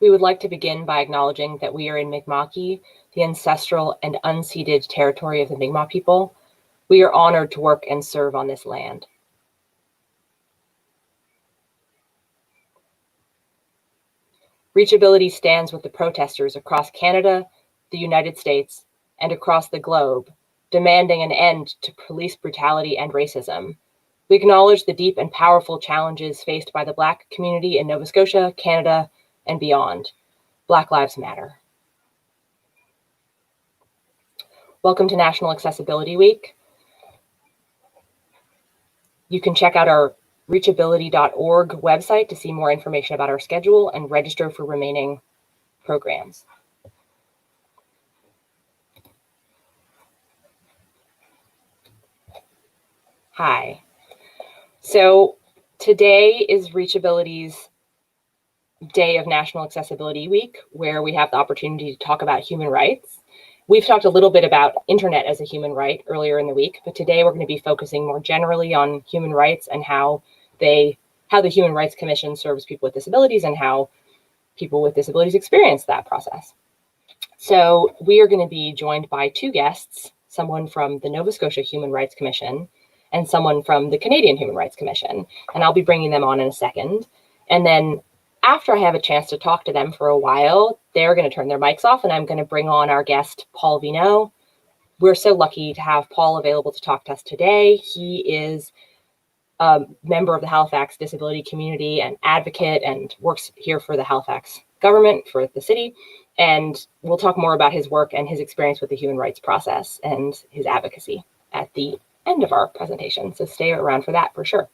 We would like to begin by acknowledging that we are in Mi'kma'ki, the ancestral and unceded territory of the Mi'kmaq people. We are honored to work and serve on this land. reachAbility stands with the protesters across Canada, the United States, and across the globe, demanding an end to police brutality and racism. We acknowledge the deep and powerful challenges faced by the Black community in Nova Scotia, Canada, and beyond. Black Lives Matter. Welcome to National Accessibility Week. You can check out our reachability.org website to see more information about our schedule and register for remaining programs. Hi. So today is reachAbility's day of National Accessibility Week, where we have the opportunity to talk about human rights. We've talked a little bit about internet as a human right earlier in the week, but today we're going to be focusing more generally on human rights and how the Human Rights Commission serves people with disabilities and how people with disabilities experience that process. So we are going to be joined by two guests, someone from the Nova Scotia Human Rights Commission and someone from the Canadian Human Rights Commission. And I'll be bringing them on in a second. And then after I have a chance to talk to them for a while, they're going to turn their mics off and I'm going to bring on our guest, Paul Vino. We're so lucky to have Paul available to talk to us today. He is a member of the Halifax disability community and advocate and works here for the Halifax government, for the city. And we'll talk more about his work and his experience with the human rights process and his advocacy at the end of our presentation. So stay around for that for sure.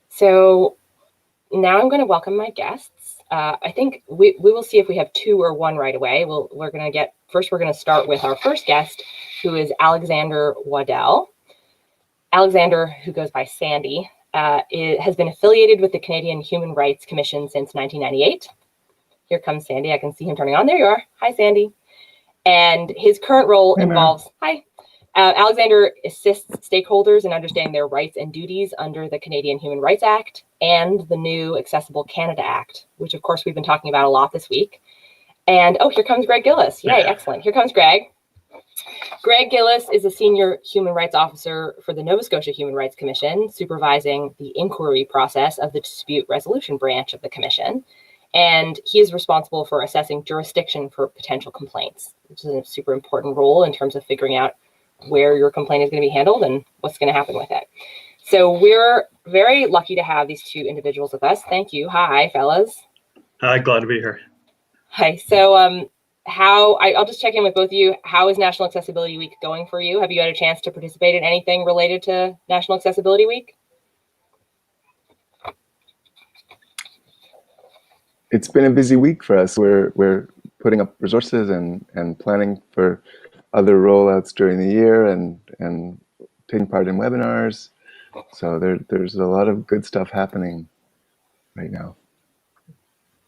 So now I'm going to welcome my guests. I think we will see if we have two or one right away. We're going to start with our first guest, who is Alexander Waddell. Alexander, who goes by Sandy, has been affiliated with the Canadian Human Rights Commission since 1998. Here comes Sandy. I can see him turning on. There you are. Hi, Sandy. And his current role involves, Alexander assists stakeholders in understanding their rights and duties under the Canadian Human Rights Act and the new Accessible Canada Act, which of course we've been talking about a lot this week. And oh, here comes Greg Gillis. Yay, excellent. Here comes Greg. Greg Gillis is a senior human rights officer for the Nova Scotia Human Rights Commission, supervising the inquiry process of the dispute resolution branch of the commission. And he is responsible for assessing jurisdiction for potential complaints, which is a super important role in terms of figuring out where your complaint is going to be handled and what's going to happen with it. So we're very lucky to have these two individuals with us. Thank you. Hi, fellas. Hi, glad to be here. Hi. So I'll just check in with both of you. How is National Accessibility Week going for you? Have you had a chance to participate in anything related to National Accessibility Week? It's been a busy week for us. We're putting up resources and planning for other rollouts during the year and taking part in webinars. So there's a lot of good stuff happening right now.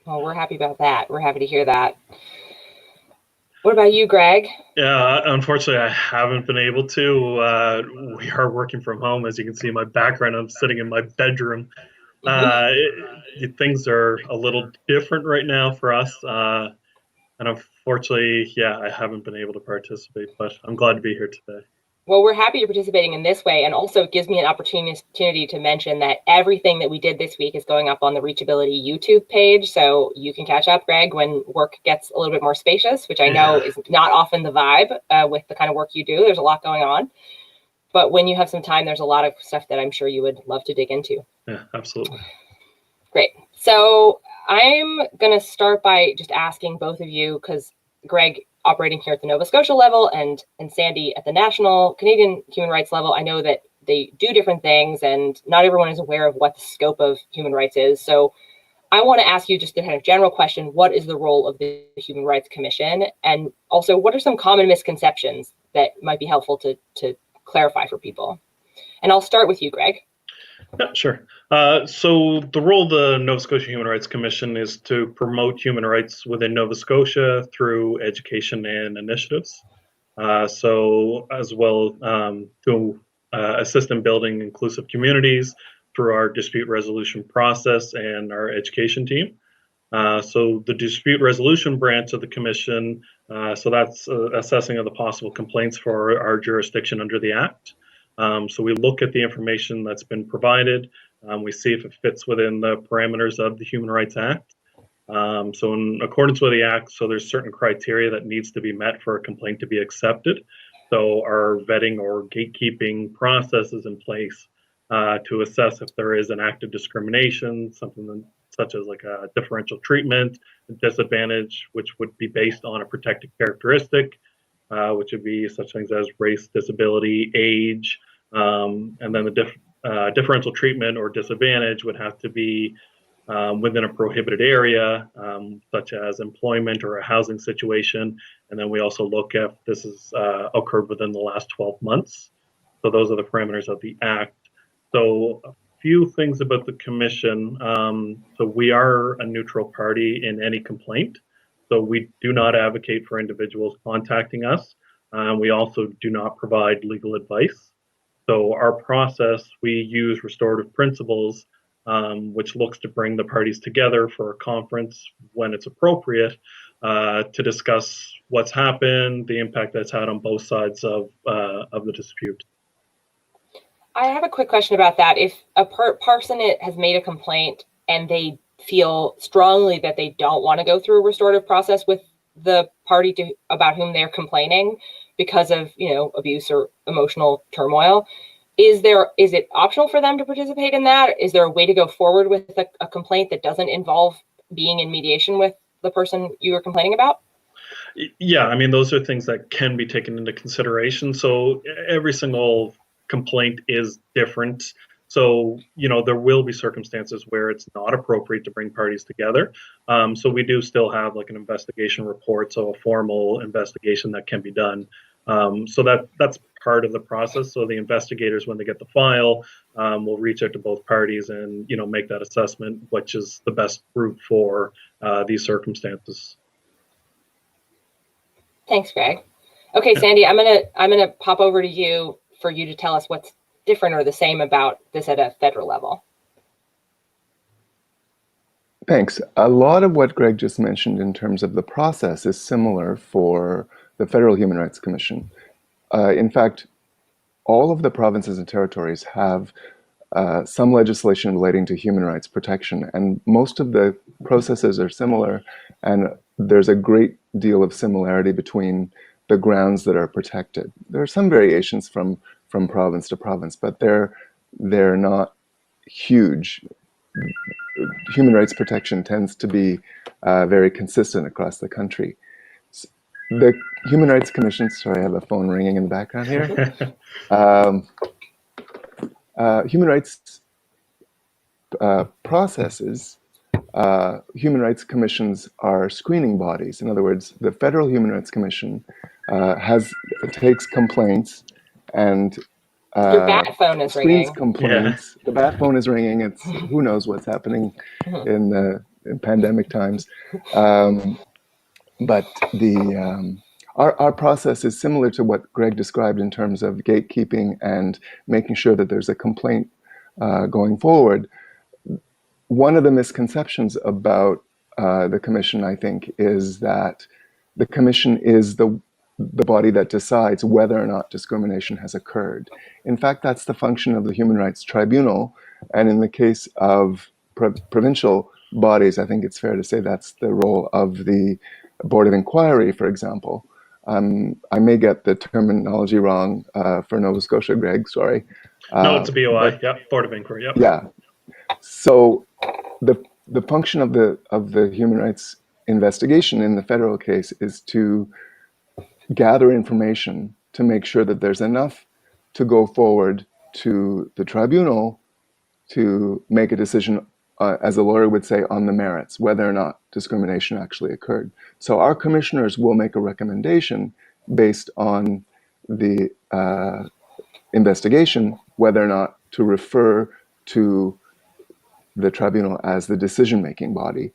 Well, we're happy about that. We're happy to hear that. What about you, Greg? Yeah, unfortunately, I haven't been able to. We are working from home. As you can see in my background, I'm sitting in my bedroom. Things are a little different right now for us. And unfortunately, yeah, I haven't been able to participate, but I'm glad to be here today. Well, we're happy you're participating in this way. And also it gives me an opportunity to mention that everything that we did this week is going up on the reachAbility YouTube page. So you can catch up, Greg, when work gets a little bit more spacious, which I know is not often the vibe with the kind of work you do. There's a lot going on. But when you have some time, there's a lot of stuff that I'm sure you would love to dig into. Yeah, absolutely. Great. So I'm going to start by just asking both of you, because Greg operating here at the Nova Scotia level and Sandy at the national Canadian human rights level, I know that they do different things and not everyone is aware of what the scope of human rights is. So I want to ask you just a kind of general question. What is the role of the Human Rights Commission? And also, what are some common misconceptions that might be helpful to clarify for people? And I'll start with you, Greg. Yeah, sure. So the role of the Nova Scotia Human Rights Commission is to promote human rights within Nova Scotia through education and initiatives. So as well to assist in building inclusive communities through our dispute resolution process and our education team. So the dispute resolution branch of the commission, so that's assessing of the possible complaints for our jurisdiction under the Act. So we look at the information that's been provided. We see if it fits within the parameters of the Human Rights Act. So in accordance with the Act, so there's certain criteria that needs to be met for a complaint to be accepted. So our vetting or gatekeeping process is in place to assess if there is an act of discrimination, something such as like a differential treatment, a disadvantage, which would be based on a protected characteristic, which would be such things as race, disability, age, and then the differential treatment or disadvantage would have to be within a prohibited area, such as employment or a housing situation. And then we also look if this has occurred within the last 12 months. So those are the parameters of the Act. So a few things about the commission. So we are a neutral party in any complaint. So we do not advocate for individuals contacting us. We also do not provide legal advice. So our process, we use restorative principles, which looks to bring the parties together for a conference when it's appropriate to discuss what's happened, the impact that's had on both sides of the dispute. I have a quick question about that. If a person has made a complaint and they feel strongly that they don't want to go through a restorative process with the party about whom they're complaining because of, abuse or emotional turmoil, is it optional for them to participate in that? Is there a way to go forward with a complaint that doesn't involve being in mediation with the person you are complaining about? Yeah, I mean, those are things that can be taken into consideration. So every single complaint is different. So, there will be circumstances where it's not appropriate to bring parties together. So we do still have like an investigation report, so a formal investigation that can be done. So that's part of the process. So the investigators, when they get the file, will reach out to both parties and make that assessment, which is the best route for these circumstances. Thanks, Greg. Okay, Sandy, I'm gonna pop over to you for you to tell us what's different or the same about this at a federal level. Thanks. A lot of what Greg just mentioned in terms of the process is similar for the Federal Human Rights Commission. In fact, all of the provinces and territories have some legislation relating to human rights protection, and most of the processes are similar, and there's a great deal of similarity between the grounds that are protected. There are some variations from province to province, but they're not huge. Human rights protection tends to be very consistent across the country. The Human Rights Commission, sorry, I have a phone ringing in the background here. Human rights processes, human rights commissions are screening bodies. In other words, the Federal Human Rights Commission takes complaints and your bat phone is screens ringing. complaints. Yeah. The bat phone is ringing. It's who knows what's happening in pandemic times. But our process is similar to what Greg described in terms of gatekeeping and making sure that there's a complaint going forward. One of the misconceptions about the commission, I think, is that the commission is the body that decides whether or not discrimination has occurred. In fact, that's the function of the Human Rights Tribunal. And in the case of provincial bodies, I think it's fair to say that's the role of the Board of Inquiry, for example. I may get the terminology wrong for Nova Scotia, Greg, sorry. No, it's a BOI, yeah, Board of Inquiry, yeah. Yeah. So the function of the human rights investigation in the federal case is to gather information to make sure that there's enough to go forward to the tribunal to make a decision, as a lawyer would say, on the merits, whether or not discrimination actually occurred. So our commissioners will make a recommendation based on the investigation, whether or not to refer to the tribunal as the decision-making body.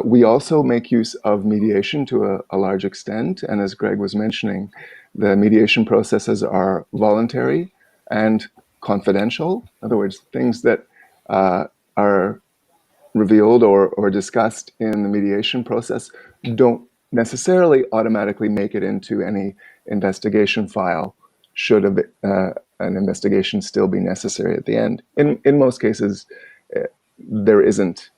We also make use of mediation to a large extent, and as Greg was mentioning, the mediation processes are voluntary and confidential. In other words, things that are revealed or discussed in the mediation process don't necessarily automatically make it into any investigation file should an investigation still be necessary at the end. In most cases, there isn't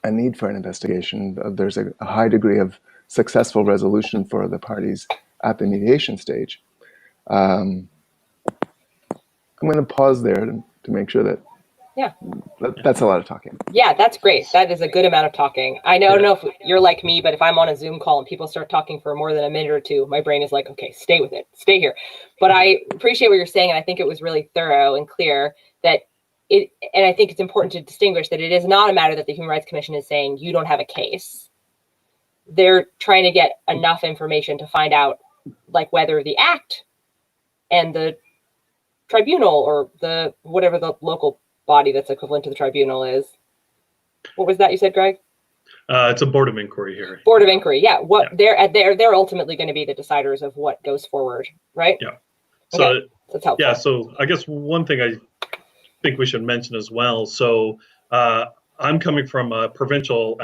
a need for an investigation. There's a high degree of successful resolution for the parties at the mediation stage. I'm going to pause there to make sure that Yeah. That's a lot of talking. Yeah, that's great. That is a good amount of talking. I don't know if you're like me, but if I'm on a Zoom call and people start talking for more than a minute or two, my brain is like, okay, stay with it, stay here. But I appreciate what you're saying, and I think it was really thorough and clear that and I think it's important to distinguish that it is not a matter that the Human Rights Commission is saying you don't have a case. They're trying to get enough information to find out, like, whether the act and the tribunal or the whatever the local body that's equivalent to the tribunal is. What was that you said, Greg? It's a board of inquiry here. Board of inquiry, yeah. They're ultimately going to be the deciders of what goes forward, right? Yeah. So okay. That's helpful. Yeah. So I guess one thing I think we should mention as well. So I'm coming from a provincial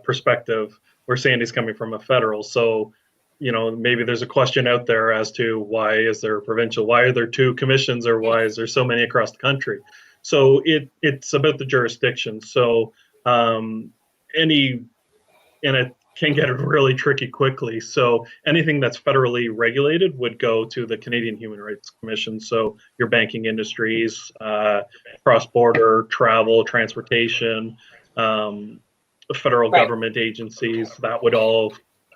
perspective, where Sandy's coming from a federal. So, you know, maybe there's a question out there as to why is there a provincial? Why are there two commissions, or why is there so many across the country? So it's about the jurisdiction. So and it can get really tricky quickly. So anything that's federally regulated would go to the Canadian Human Rights Commission. So your banking industries, cross-border travel, transportation, federal government agencies, that would all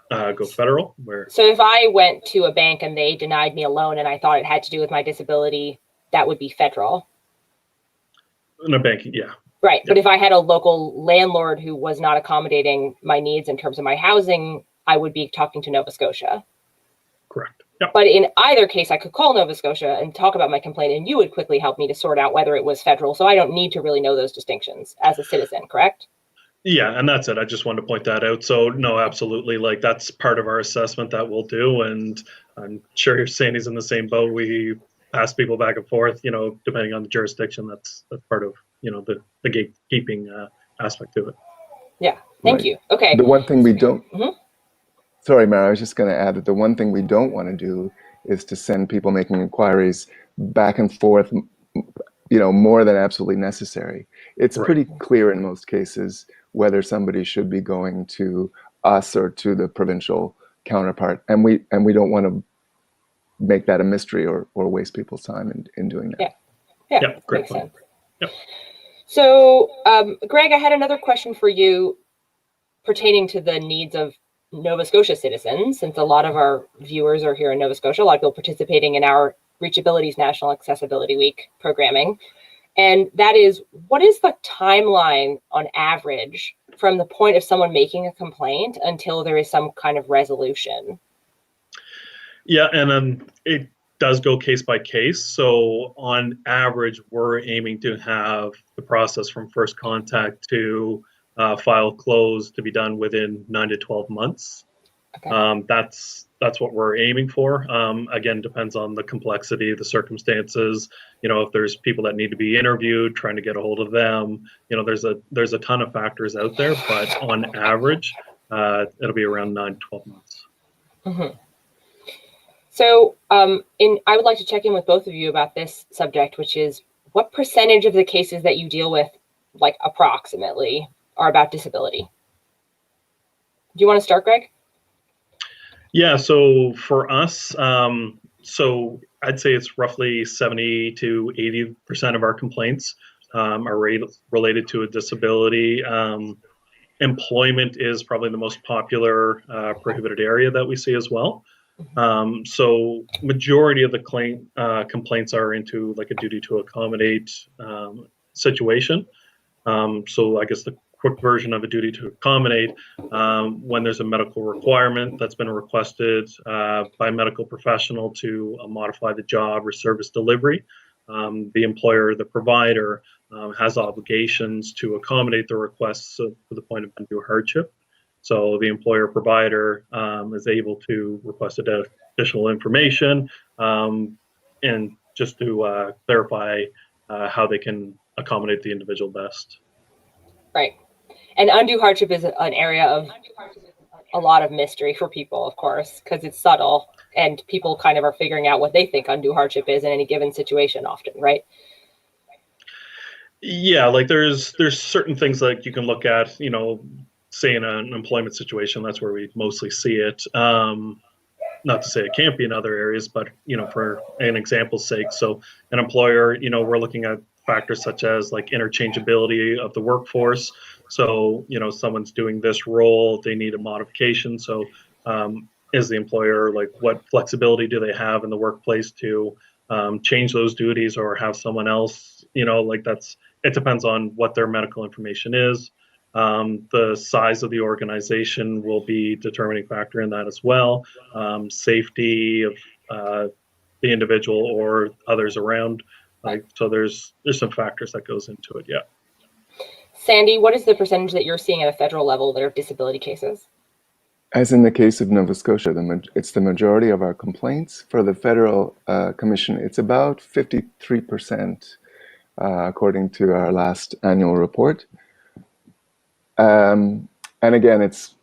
go federal. So if I went to a bank and they denied me a loan and I thought it had to do with my disability, that would be federal. In a banking, yeah. Right. But if I had a local landlord who was not accommodating my needs in terms of my housing, I would be talking to Nova Scotia. Correct. Yep. But in either case, I could call Nova Scotia and talk about my complaint, and you would quickly help me to sort out whether it was federal. So I don't need to really know those distinctions as a citizen, correct? Yeah, and that's it. I just wanted to point that out. So no, absolutely. Like, that's part of our assessment that we'll do. And I'm sure you're saying he's in the same boat. We pass people back and forth, you know, depending on the jurisdiction. That's part of, you know, the gatekeeping aspect of it. Yeah. Thank you. Okay. The one thing we don't, sorry, Mara, I was just going to add that the one thing we don't want to do is to send people making inquiries back and forth, you know, more than absolutely necessary. It's pretty clear in most cases whether somebody should be going to us or to the provincial counterpart, and we don't want to make that a mystery or waste people's time in doing that. Yeah, great point. Yep. So, Greg, I had another question for you pertaining to the needs of Nova Scotia citizens, since a lot of our viewers are here in Nova Scotia, a lot of people participating in our reachAbility's National Accessibility Week programming. And that is, what is the timeline on average from the point of someone making a complaint until there is some kind of resolution? Yeah, and it does go case by case. So on average, we're aiming to have the process from first contact to file close to be done within 9 to 12 months. Okay. That's what we're aiming for. Again, depends on the complexity, the circumstances. You know, if there's people that need to be interviewed, trying to get a hold of them. You know, there's a ton of factors out there, but on average, it'll be around 9 to 12 months. Mm-hmm. So I would like to check in with both of you about this subject, which is, what percentage of the cases that you deal with, like approximately, are about disability? Do you want to start, Greg? Yeah, so for us, so I'd say it's roughly 70 to 80% of our complaints are related to a disability. Employment is probably the most popular prohibited area that we see as well. So majority of the complaints are into like a duty to accommodate situation. So I guess the quick version of a duty to accommodate, when there's a medical requirement that's been requested by a medical professional to modify the job or service delivery, the employer, the provider, has obligations to accommodate the requests to the point of undue hardship. So the employer provider is able to request additional information and just to clarify how they can accommodate the individual best. Right. And undue hardship is an area of a lot of mystery for people, of course, because it's subtle and people kind of are figuring out what they think undue hardship is in any given situation often, right? Yeah, like there's certain things like you can look at, say in an employment situation, that's where we mostly see it. Not to say it can't be in other areas, but for an example's sake, so an employer, we're looking at factors such as like interchangeability of the workforce. So someone's doing this role, they need a modification. So is the employer, like, what flexibility do they have in the workplace to change those duties or have someone else, like it depends on what their medical information is. The size of the organization will be determining factor in that as well. Safety of the individual or others around. So there's some factors that goes into it. Yeah. Sandy, what is the percentage that you're seeing at a federal level that are disability cases? As in the case of Nova Scotia, it's the majority of our complaints. For the Federal Commission, it's about 53%, according to our last annual report. And again, it's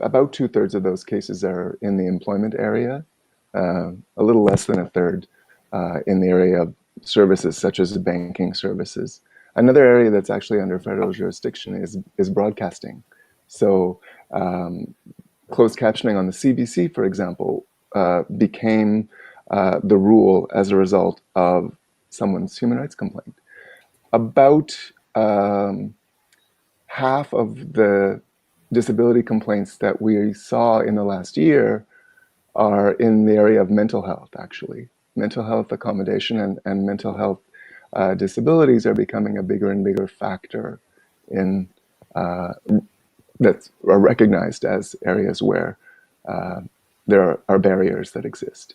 about two thirds of those cases are in the employment area, a little less than a third in the area of services such as banking services. Another area that's actually under federal jurisdiction is broadcasting. So closed captioning on the CBC, for example, became the rule as a result of someone's human rights complaint. About half of the disability complaints that we saw in the last year are in the area of mental health, actually. Mental health accommodation and mental health disabilities are becoming a bigger and bigger factor in that are recognized as areas where there are barriers that exist.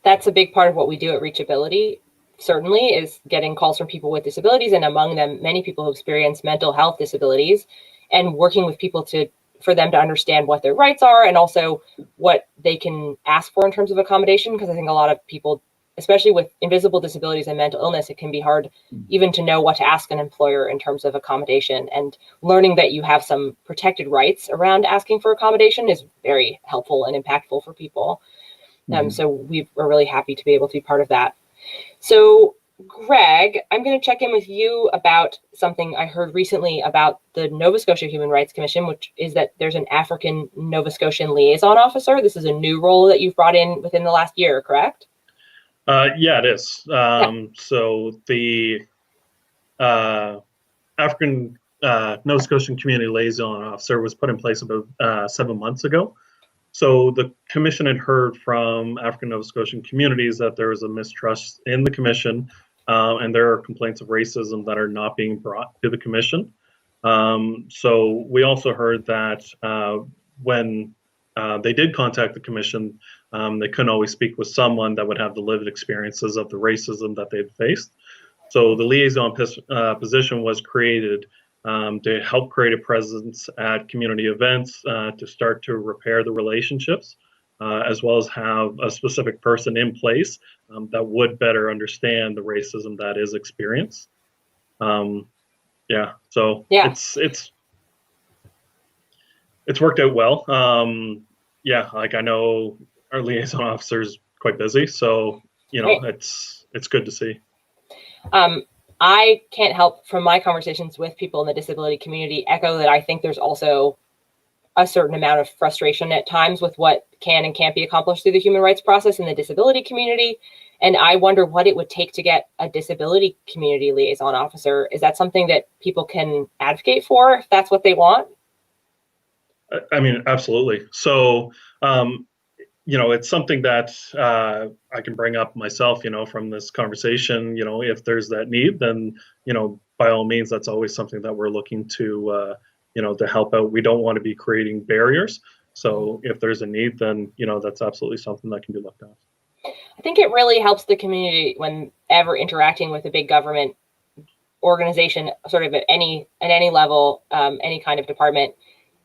That's a big part of what we do at reachAbility, certainly, is getting calls from people with disabilities, and among them, many people who experience mental health disabilities, and working with people for them to understand what their rights are and also what they can ask for in terms of accommodation. Because I think a lot of people, especially with invisible disabilities and mental illness, it can be hard even to know what to ask an employer in terms of accommodation, and learning that you have some protected rights around asking for accommodation is very helpful and impactful for people. So we're really happy to be able to be part of that. So Greg, I'm going to check in with you about something I heard recently about the Nova Scotia Human Rights Commission, which is that there's an African Nova Scotian liaison officer. This is a new role that you've brought in within the last year, correct? Yeah, it is. So the African Nova Scotian Community Liaison Officer was put in place about 7 months ago. So the commission had heard from African Nova Scotian communities that there was a mistrust in the commission, and there are complaints of racism that are not being brought to the commission. So we also heard that when they did contact the commission, they couldn't always speak with someone that would have the lived experiences of the racism that they'd faced. So the liaison position was created to help create a presence at community events, to start to repair the relationships, as well as have a specific person in place that would better understand the racism that is experienced. It's worked out well. Like I know our liaison officer is quite busy, so it's good to see. I can't help, from my conversations with people in the disability community, echo that I think there's also a certain amount of frustration at times with what can and can't be accomplished through the human rights process in the disability community. And I wonder what it would take to get a disability community liaison officer. Is that something that people can advocate for if that's what they want? I mean, absolutely. So, it's something that I can bring up myself, from this conversation. If there's that need, then, by all means, that's always something that we're looking to, to help out. We don't want to be creating barriers. So if there's a need, then, that's absolutely something that can be looked at. I think it really helps the community whenever interacting with a big government organization, sort of at any level, any kind of department.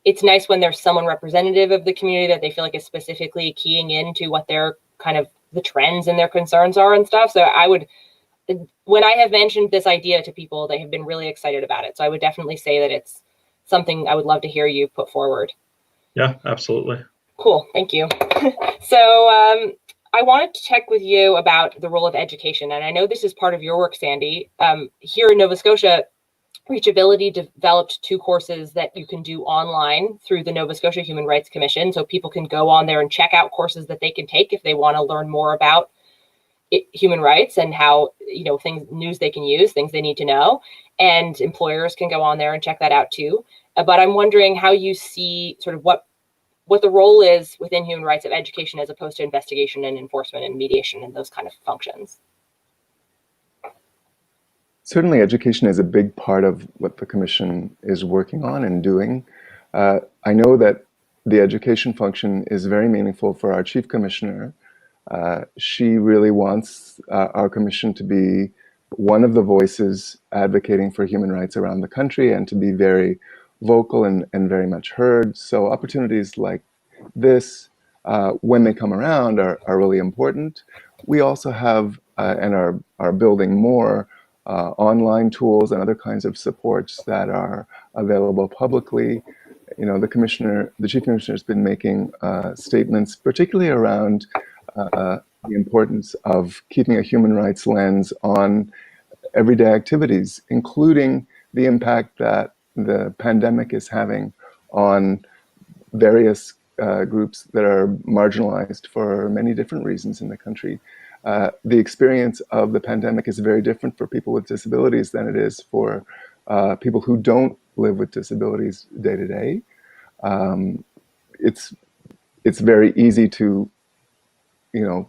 It's nice when there's someone representative of the community that they feel like is specifically keying into what their kind of the trends and their concerns are and stuff. So I would when I have mentioned this idea to people, they have been really excited about it. So I would definitely say that it's something I would love to hear you put forward. Yeah, absolutely. Cool, thank you. So I wanted to check with you about the role of education. And I know this is part of your work, Sandy. Here in Nova Scotia, reachAbility developed 2 courses that you can do online through the Nova Scotia Human Rights Commission. So people can go on there and check out courses that they can take if they want to learn more about human rights and how, news they can use, things they need to know. And employers can go on there and check that out too. But I'm wondering how you see sort of what the role is within human rights of education as opposed to investigation and enforcement and mediation and those kind of functions. Certainly, education is a big part of what the Commission is working on and doing. I know that the education function is very meaningful for our Chief Commissioner. She really wants our Commission to be one of the voices advocating for human rights around the country and to be very vocal and very much heard. So opportunities like this, when they come around, are really important. We also have and are building more online tools and other kinds of supports that are available publicly. The Chief Commissioner has been making statements, particularly around the importance of keeping a human rights lens on everyday activities, including the impact that the pandemic is having on various groups that are marginalized for many different reasons in the country. The experience of the pandemic is very different for people with disabilities than it is for people who don't live with disabilities day to day. It's very easy to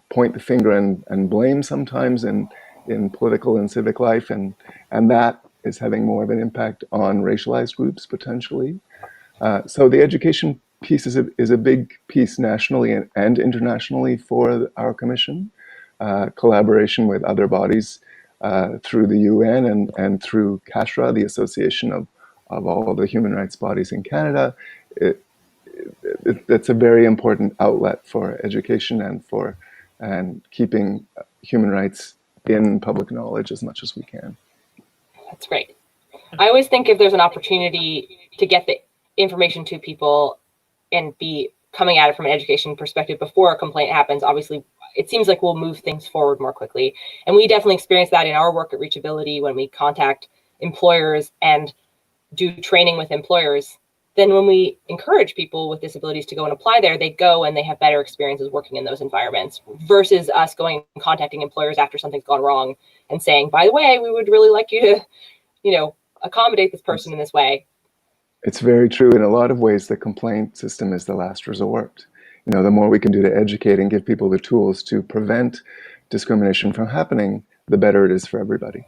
point the finger and blame sometimes in political and civic life, and that is having more of an impact on racialized groups potentially. So the education piece is a big piece nationally and internationally for our Commission. Collaboration with other bodies through the UN and through CASHRA, the Association of all the human rights bodies in Canada. That's a very important outlet for education and keeping human rights in public knowledge as much as we can. That's great. I always think if there's an opportunity to get the information to people and be coming at it from an education perspective before a complaint happens, obviously it seems like we'll move things forward more quickly. And we definitely experience that in our work at reachAbility when we contact employers and do training with employers. Then when we encourage people with disabilities to go and apply there, they go and they have better experiences working in those environments versus us going and contacting employers after something's gone wrong and saying, by the way, we would really like you to, accommodate this person in this way. It's very true. In a lot of ways, the complaint system is the last resort. The more we can do to educate and give people the tools to prevent discrimination from happening, the better it is for everybody.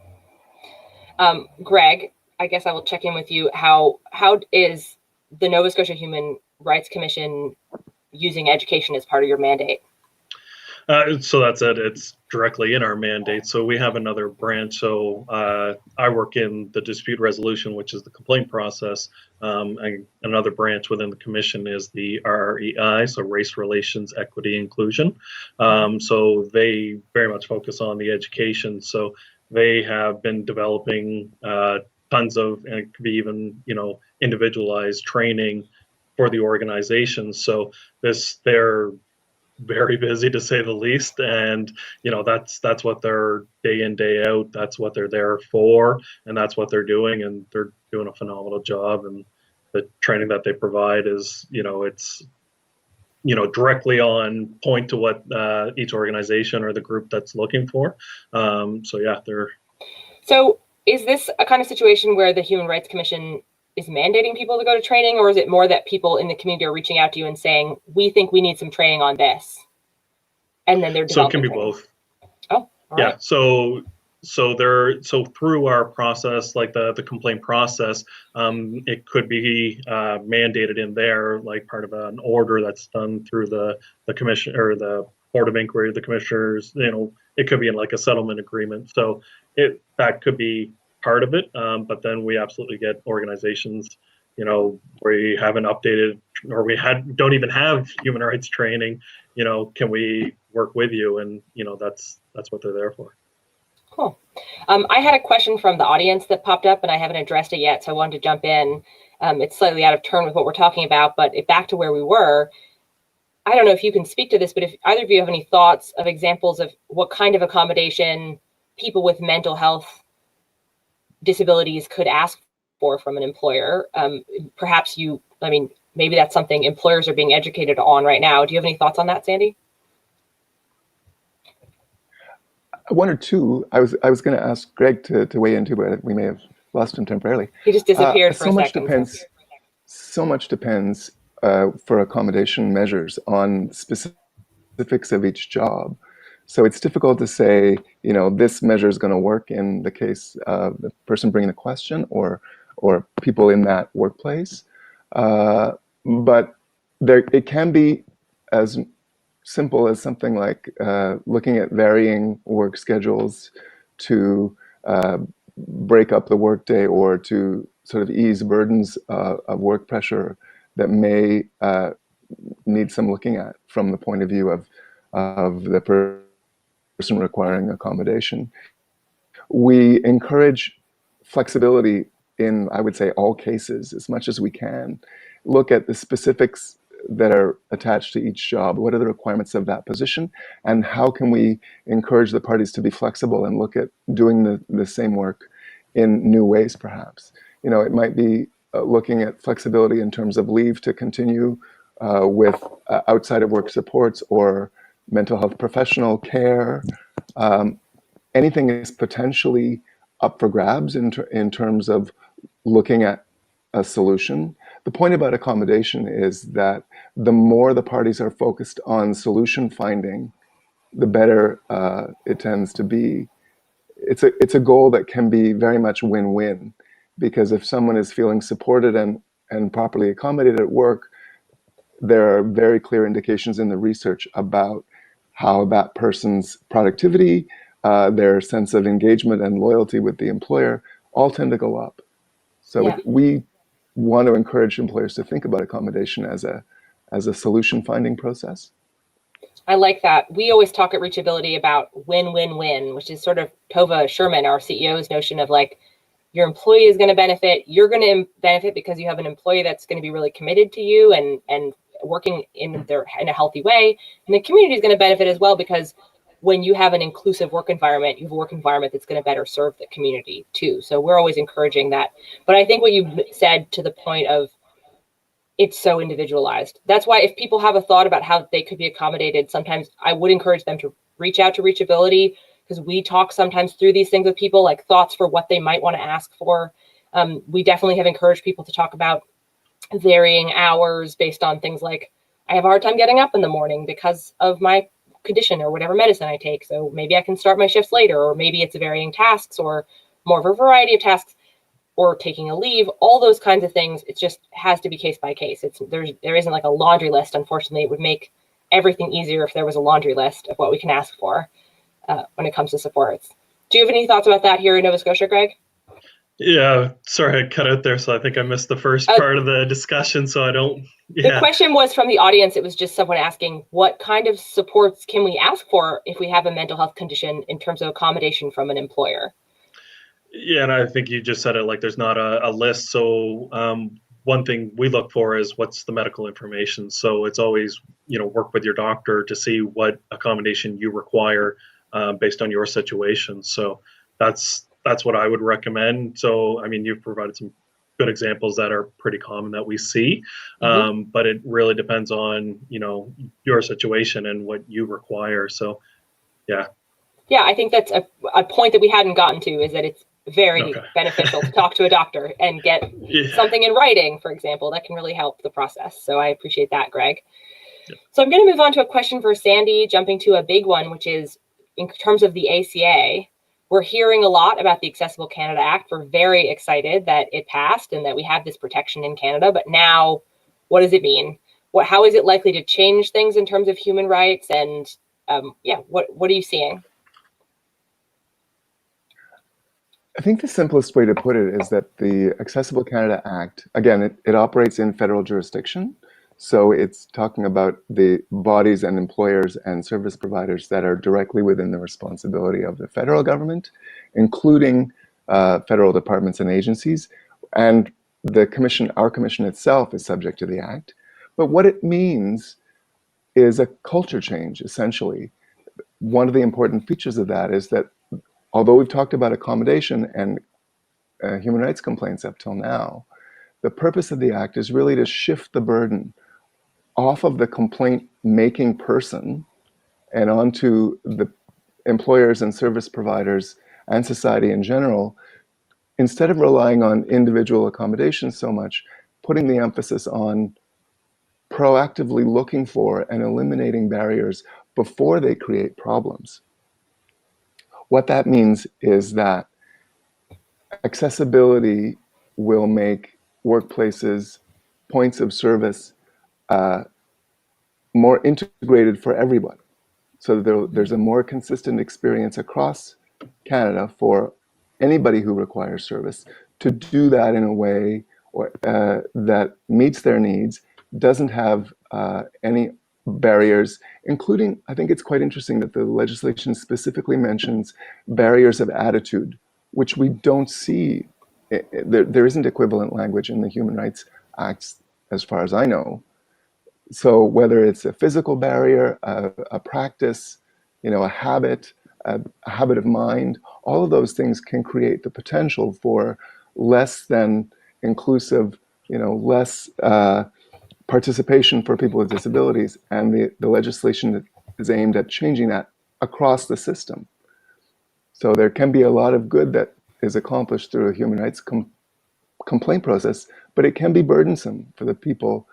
Greg, I guess I will check in with you. How is the Nova Scotia Human Rights Commission using education as part of your mandate? So that's it. It's directly in our mandate. So we have another branch. So I work in the dispute resolution, which is the complaint process. Another branch within the commission is the RREI, so Race Relations, Equity, Inclusion. So they very much focus on the education. So they have been developing tons of, and it could be even, individualized training for the organization. So they're very busy, to say the least, and that's what they're day in, day out, that's what they're there for, and that's what they're doing, and they're doing a phenomenal job. And the training that they provide is it's directly on point to what each organization or the group that's looking for. So is this a kind of situation where the Human Rights Commission is mandating people to go to training, or is it more that people in the community are reaching out to you and saying, we think we need some training on this, and then they're developing? So it can be training? both. Oh, yeah. Right. So through our process, like the complaint process, it could be mandated in there, like part of an order that's done through the commission or the Board of Inquiry, the commissioners. It could be in like a settlement agreement. So that could be part of it, but then we absolutely get organizations, where we haven't updated or don't even have human rights training. Can we work with you? And that's what they're there for. Cool. I had a question from the audience that popped up, and I haven't addressed it yet, so I wanted to jump in. It's slightly out of turn with what we're talking about, but back to where we were. I don't know if you can speak to this, but if either of you have any thoughts of examples of what kind of accommodation people with mental health disabilities could ask for from an employer. Perhaps maybe that's something employers are being educated on right now. Do you have any thoughts on that, Sandy? One or two. I was going to ask Greg to weigh into, but we may have lost him temporarily. He just disappeared for a second. So much depends for accommodation measures on specifics of each job. So it's difficult to say, this measure is going to work in the case of the person bringing the question or people in that workplace. But it can be as simple as something like looking at varying work schedules to break up the workday or to sort of ease burdens of work pressure that may need some looking at from the point of view of the person requiring accommodation. We encourage flexibility in, I would say, all cases as much as we can. Look at the specifics that are attached to each job. What are the requirements of that position? And how can we encourage the parties to be flexible and look at doing the same work in new ways, perhaps? It might be looking at flexibility in terms of leave to continue with outside of work supports or mental health professional care. Anything is potentially up for grabs in terms of looking at a solution. The point about accommodation is that the more the parties are focused on solution finding, the better it tends to be. It's a goal that can be very much win-win, because if someone is feeling supported and properly accommodated at work, there are very clear indications in the research about how that person's productivity, their sense of engagement and loyalty with the employer all tend to go up. So we want to encourage employers to think about accommodation as a solution finding process. I like that. We always talk at reachAbility about win-win-win, which is sort of Tova Sherman, our CEO's notion of like, your employee is going to benefit, you're going to benefit because you have an employee that's going to be really committed to you and working in a healthy way, and the community is going to benefit as well, because when you have an inclusive work environment, you have a work environment that's going to better serve the community too. So we're always encouraging that. But I think what you said to the point of it's so individualized. That's why if people have a thought about how they could be accommodated, sometimes I would encourage them to reach out to reachAbility, because we talk sometimes through these things with people, like thoughts for what they might want to ask for. We definitely have encouraged people to talk about varying hours based on things like, I have a hard time getting up in the morning because of my condition or whatever medicine I take. So maybe I can start my shifts later, or maybe it's varying tasks or more of a variety of tasks, or taking a leave, all those kinds of things. It just has to be case by case. There isn't like a laundry list. Unfortunately, it would make everything easier if there was a laundry list of what we can ask for when it comes to supports. Do you have any thoughts about that here in Nova Scotia, Greg? Yeah, sorry, I cut out there, so I think I missed the first part of the discussion, so I don't. Yeah. The question was from the audience. It was just someone asking, what kind of supports can we ask for if we have a mental health condition in terms of accommodation from an employer? Yeah, and I think you just said it, like there's not a list. So one thing we look for is what's the medical information. So it's always, work with your doctor to see what accommodation you require based on your situation. So that's what I would recommend. So, I mean, you've provided some good examples that are pretty common that we see, but it really depends on, your situation and what you require. So, yeah. Yeah, I think that's a point that we hadn't gotten to, is that it's very beneficial to talk to a doctor and get something in writing, for example, that can really help the process. So I appreciate that, Greg. Yeah. So I'm going to move on to a question for Sandy, jumping to a big one, which is in terms of the ACA. We're hearing a lot about the Accessible Canada Act. We're very excited that it passed and that we have this protection in Canada. But now, what does it mean? How is it likely to change things in terms of human rights? And what are you seeing? I think the simplest way to put it is that the Accessible Canada Act, again, it operates in federal jurisdiction. So it's talking about the bodies and employers and service providers that are directly within the responsibility of the federal government, including federal departments and agencies. And the commission, our commission itself, is subject to the Act. But what it means is a culture change, essentially. One of the important features of that is that although we've talked about accommodation and human rights complaints up till now, the purpose of the Act is really to shift the burden off of the complaint-making person and onto the employers and service providers and society in general, instead of relying on individual accommodations so much, putting the emphasis on proactively looking for and eliminating barriers before they create problems. What that means is that accessibility will make workplaces, points of service, more integrated for everybody. So there's a more consistent experience across Canada for anybody who requires service to do that in a way that meets their needs, doesn't have any barriers, including, I think it's quite interesting that the legislation specifically mentions barriers of attitude, which we don't see. There isn't equivalent language in the Human Rights Acts, as far as I know. So whether it's a physical barrier, a practice, a habit of mind, all of those things can create the potential for less than inclusive, less participation for people with disabilities. And the legislation is aimed at changing that across the system. So there can be a lot of good that is accomplished through a human rights complaint process, but it can be burdensome for the people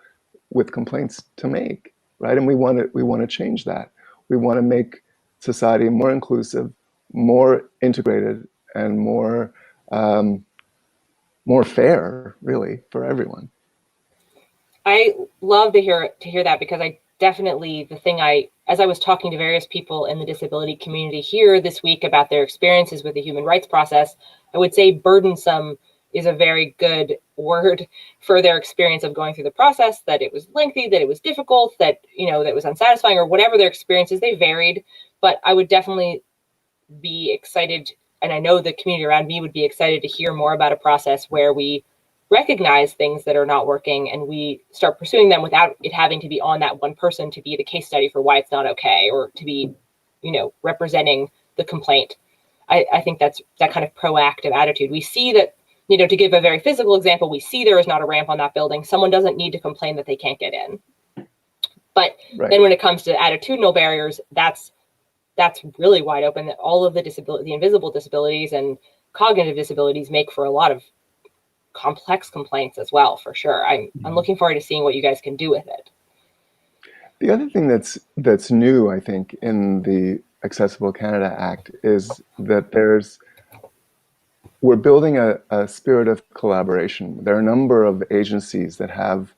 with complaints to make, right? And we want to change that. We want to make society more inclusive, more integrated, and more fair, really, for everyone. I love to hear that, because I definitely, as I was talking to various people in the disability community here this week about their experiences with the human rights process, I would say burdensome is a very good word for their experience of going through the process, that it was lengthy, that it was difficult, that, that it was unsatisfying, or whatever their experiences, they varied. But I would definitely be excited, and I know the community around me would be excited to hear more about a process where we recognize things that are not working and we start pursuing them without it having to be on that one person to be the case study for why it's not okay, or to be, representing the complaint. I think that's that kind of proactive attitude. We see that, to give a very physical example, we see there is not a ramp on that building. Someone doesn't need to complain that they can't get in. But then when it comes to attitudinal barriers, that's really wide open. That all of the invisible disabilities and cognitive disabilities make for a lot of complex complaints as well, for sure. I'm looking forward to seeing what you guys can do with it. The other thing that's new, I think, in the Accessible Canada Act is that we're building a spirit of collaboration. There are a number of agencies that have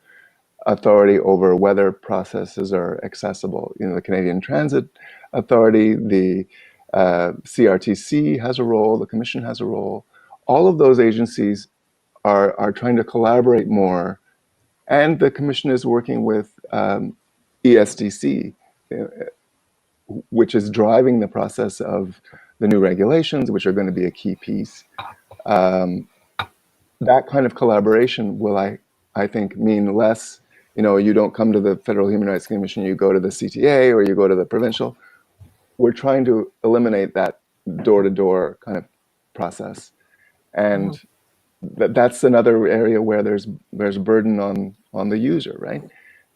authority over whether processes are accessible. The Canadian Transit Authority, the CRTC has a role, the Commission has a role. All of those agencies are trying to collaborate more, and the Commission is working with ESDC, which is driving the process of the new regulations, which are going to be a key piece. That kind of collaboration will, I think, mean less, you don't come to the Federal Human Rights Commission, you go to the CTA or you go to the provincial. We're trying to eliminate that door-to-door kind of process. And that's another area where there's burden on the user, right?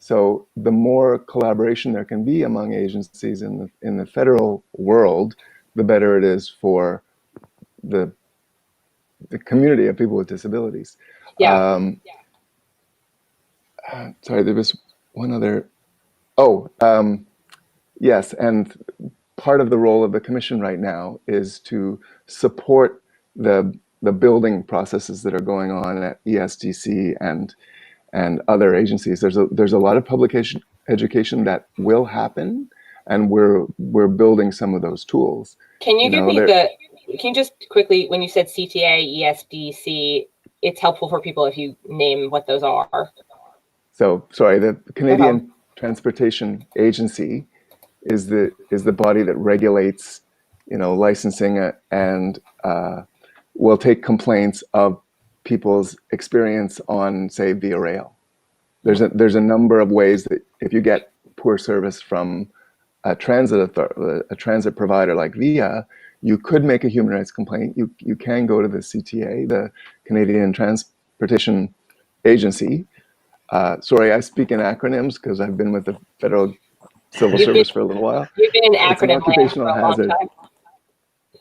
So the more collaboration there can be among agencies in the federal world, the better it is for the community of people with disabilities. Sorry, there was one other. Yes, and part of the role of the Commission right now is to support the building processes that are going on at ESDC and other agencies. There's a lot of publication education that will happen, and we're building some of those tools. Can you can you just quickly, when you said CTA, ESDC, it's helpful for people if you name what those are. So sorry, the Canadian Transportation Agency is the body that regulates, licensing and will take complaints of people's experience on, say, Via Rail. There's a number of ways that if you get poor service from a transit provider like Via, you could make a human rights complaint. You can go to the CTA, the Canadian Transportation Agency. Sorry, I speak in acronyms because I've been with the Federal Civil Service for a little while. You've been in It's an acronym land for occupational a long hazard.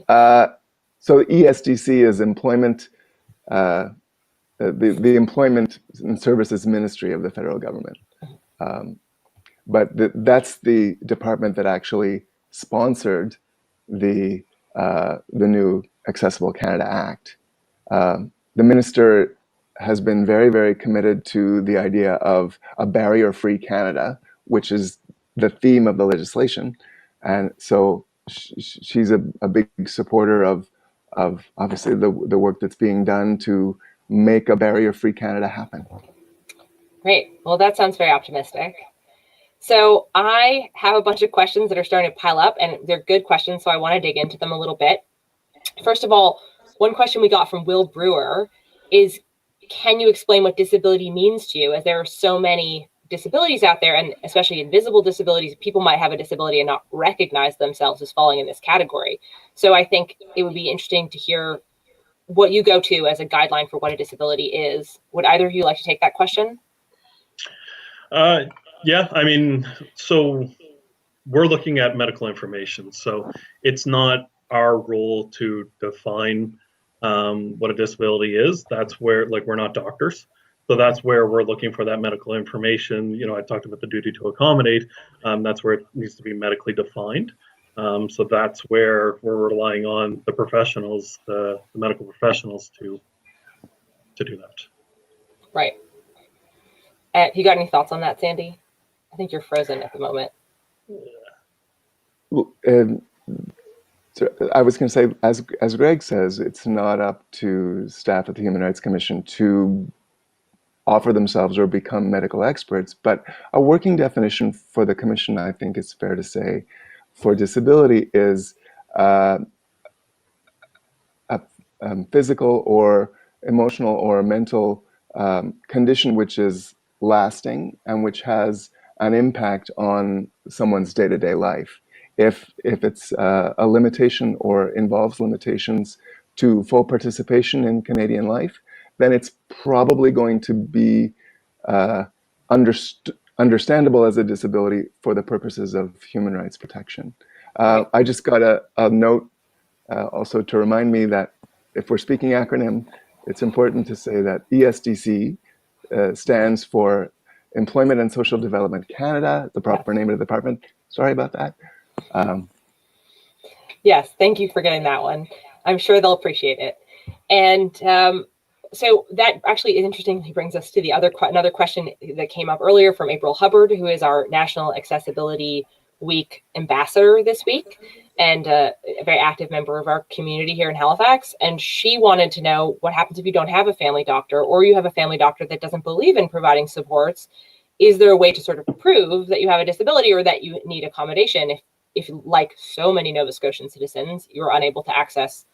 time. So ESDC is employment, the Employment and Services Ministry of the federal government. But that's the department that actually sponsored the new Accessible Canada Act. The minister has been very, very committed to the idea of a barrier-free Canada, which is the theme of the legislation. And so she's a big supporter of obviously the work that's being done to make a barrier-free Canada happen. Great. Well, that sounds very optimistic. So I have a bunch of questions that are starting to pile up, and they're good questions, so I want to dig into them a little bit. First of all, one question we got from Will Brewer is, can you explain what disability means to you? As there are so many disabilities out there, and especially invisible disabilities, people might have a disability and not recognize themselves as falling in this category. So I think it would be interesting to hear what you go to as a guideline for what a disability is. Would either of you like to take that question? Yeah, I mean, so we're looking at medical information. So it's not our role to define what a disability is. That's where, like, we're not doctors. So that's where we're looking for that medical information. I talked about the duty to accommodate. That's where it needs to be medically defined. So that's where we're relying on the professionals, the medical professionals to do that. Right. You got any thoughts on that, Sandy? I think you're frozen at the moment. So I was going to say, as Greg says, it's not up to staff at the Human Rights Commission to offer themselves or become medical experts, but a working definition for the Commission, I think it's fair to say, for disability is a physical or emotional or mental condition which is lasting and which has an impact on someone's day-to-day life. If it's a limitation or involves limitations to full participation in Canadian life, then it's probably going to be understandable as a disability for the purposes of human rights protection. I just got a note also to remind me that if we're speaking acronym, it's important to say that ESDC stands for Employment and Social Development Canada, the proper name of the department. Sorry about that. Yes, thank you for getting that one. I'm sure they'll appreciate it. And so that actually interestingly brings us to the another question that came up earlier from April Hubbard, who is our National Accessibility Week ambassador this week and a very active member of our community here in Halifax. And she wanted to know what happens if you don't have a family doctor, or you have a family doctor that doesn't believe in providing supports. Is there a way to sort of prove that you have a disability or that you need accommodation if like so many Nova Scotian citizens, you're unable to access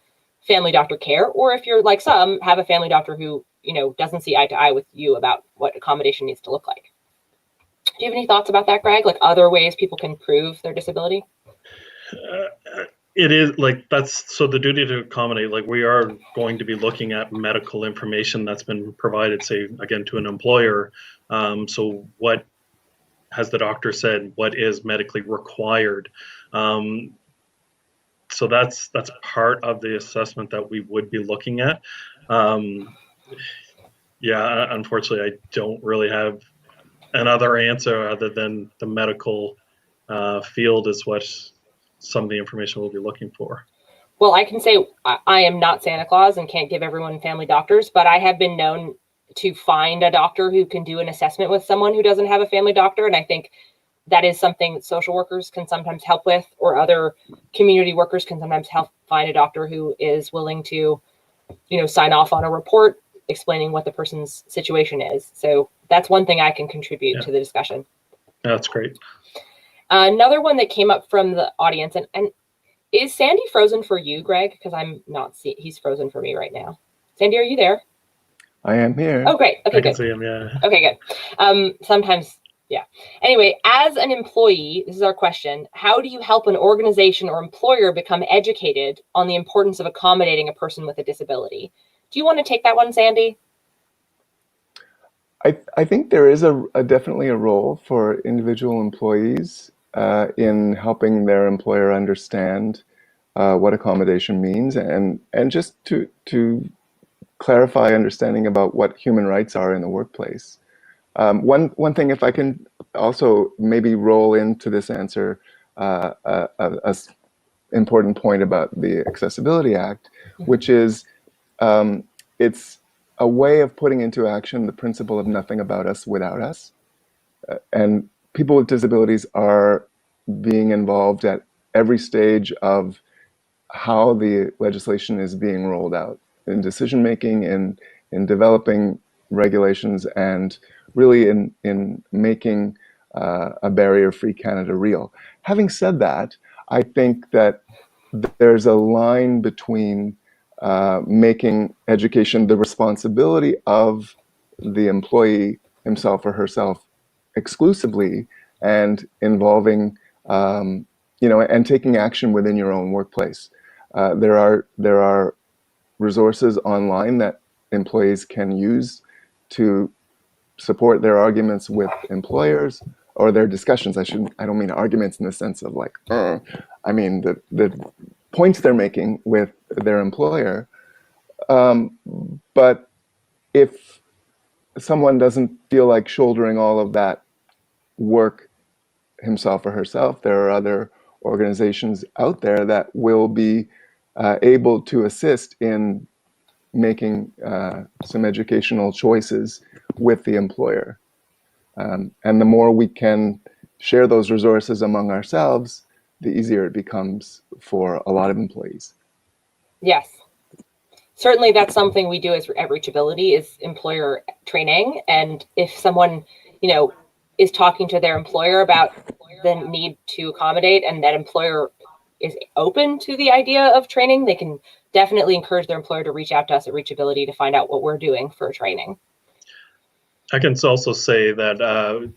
family doctor care, or if you're like some, have a family doctor who, doesn't see eye to eye with you about what accommodation needs to look like? Do you have any thoughts about that, Greg? Like other ways people can prove their disability? It is so the duty to accommodate, like, we are going to be looking at medical information that's been provided, say, again, to an employer. So what has the doctor said? What is medically required? So that's part of the assessment that we would be looking at. Yeah, unfortunately, I don't really have another answer other than the medical field is what some of the information we'll be looking for. Well, I can say I am not Santa Claus and can't give everyone family doctors, but I have been known to find a doctor who can do an assessment with someone who doesn't have a family doctor. And I think that is something social workers can sometimes help with, or other community workers can sometimes help find a doctor who is willing to, sign off on a report explaining what the person's situation is. So that's one thing I can contribute Yeah. to the discussion. That's great. Another one that came up from the audience, and is Sandy frozen for you, Greg? Because I'm not seeing, he's frozen for me right now. Sandy, are you there? I am here. Oh, great. Okay, I can good. see him, yeah. Okay, good. Sometimes, yeah. Anyway, as an employee, this is our question. How do you help an organization or employer become educated on the importance of accommodating a person with a disability? Do you want to take that one, Sandy? I think there is definitely a role for individual employees in helping their employer understand what accommodation means, and just to clarify understanding about what human rights are in the workplace. One thing, if I can also maybe roll into this answer, a important point about the Accessibility Act, which is it's a way of putting into action the principle of nothing about us without us. And people with disabilities are being involved at every stage of how the legislation is being rolled out, in decision making, in developing regulations, and really in making a barrier-free Canada real. Having said that, I think that there's a line between making education the responsibility of the employee himself or herself exclusively, and involving and taking action within your own workplace. There are resources online that employees can use to support their arguments with employers, or their discussions. I don't mean arguments in the sense of like, I mean the points they're making with their employer. But if someone doesn't feel like shouldering all of that work himself or herself, there are other organizations out there that will be able to assist in making some educational choices with the employer. And the more we can share those resources among ourselves, the easier it becomes for a lot of employees. Yes. Certainly that's something we do at reachAbility, is employer training. And if someone, is talking to their employer about the need to accommodate, and that employer is open to the idea of training, they can definitely encourage their employer to reach out to us at reachAbility to find out what we're doing for training. I can also say that,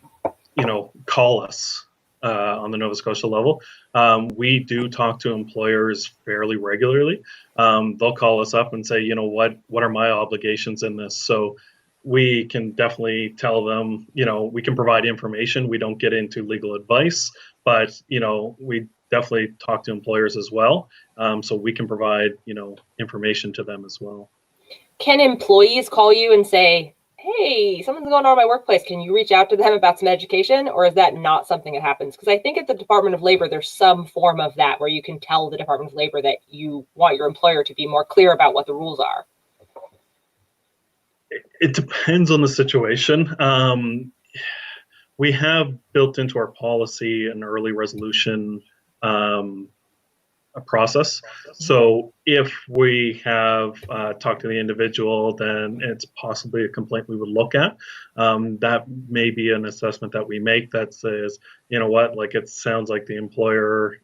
call us on the Nova Scotia level. We do talk to employers fairly regularly. They'll call us up and say, what are my obligations in this? So we can definitely tell them, we can provide information. We don't get into legal advice, but, we definitely talk to employers as well. So we can provide, information to them as well. Can employees call you and say, hey, something's going on in my workplace, can you reach out to them about some education? Or is that not something that happens? Because I think at the Department of Labor, there's some form of that where you can tell the Department of Labor that you want your employer to be more clear about what the rules are. It depends on the situation. We have built into our policy an early resolution a process. So if we have talked to the individual, then it's possibly a complaint we would look at. That may be an assessment that we make that says, it sounds like the employer,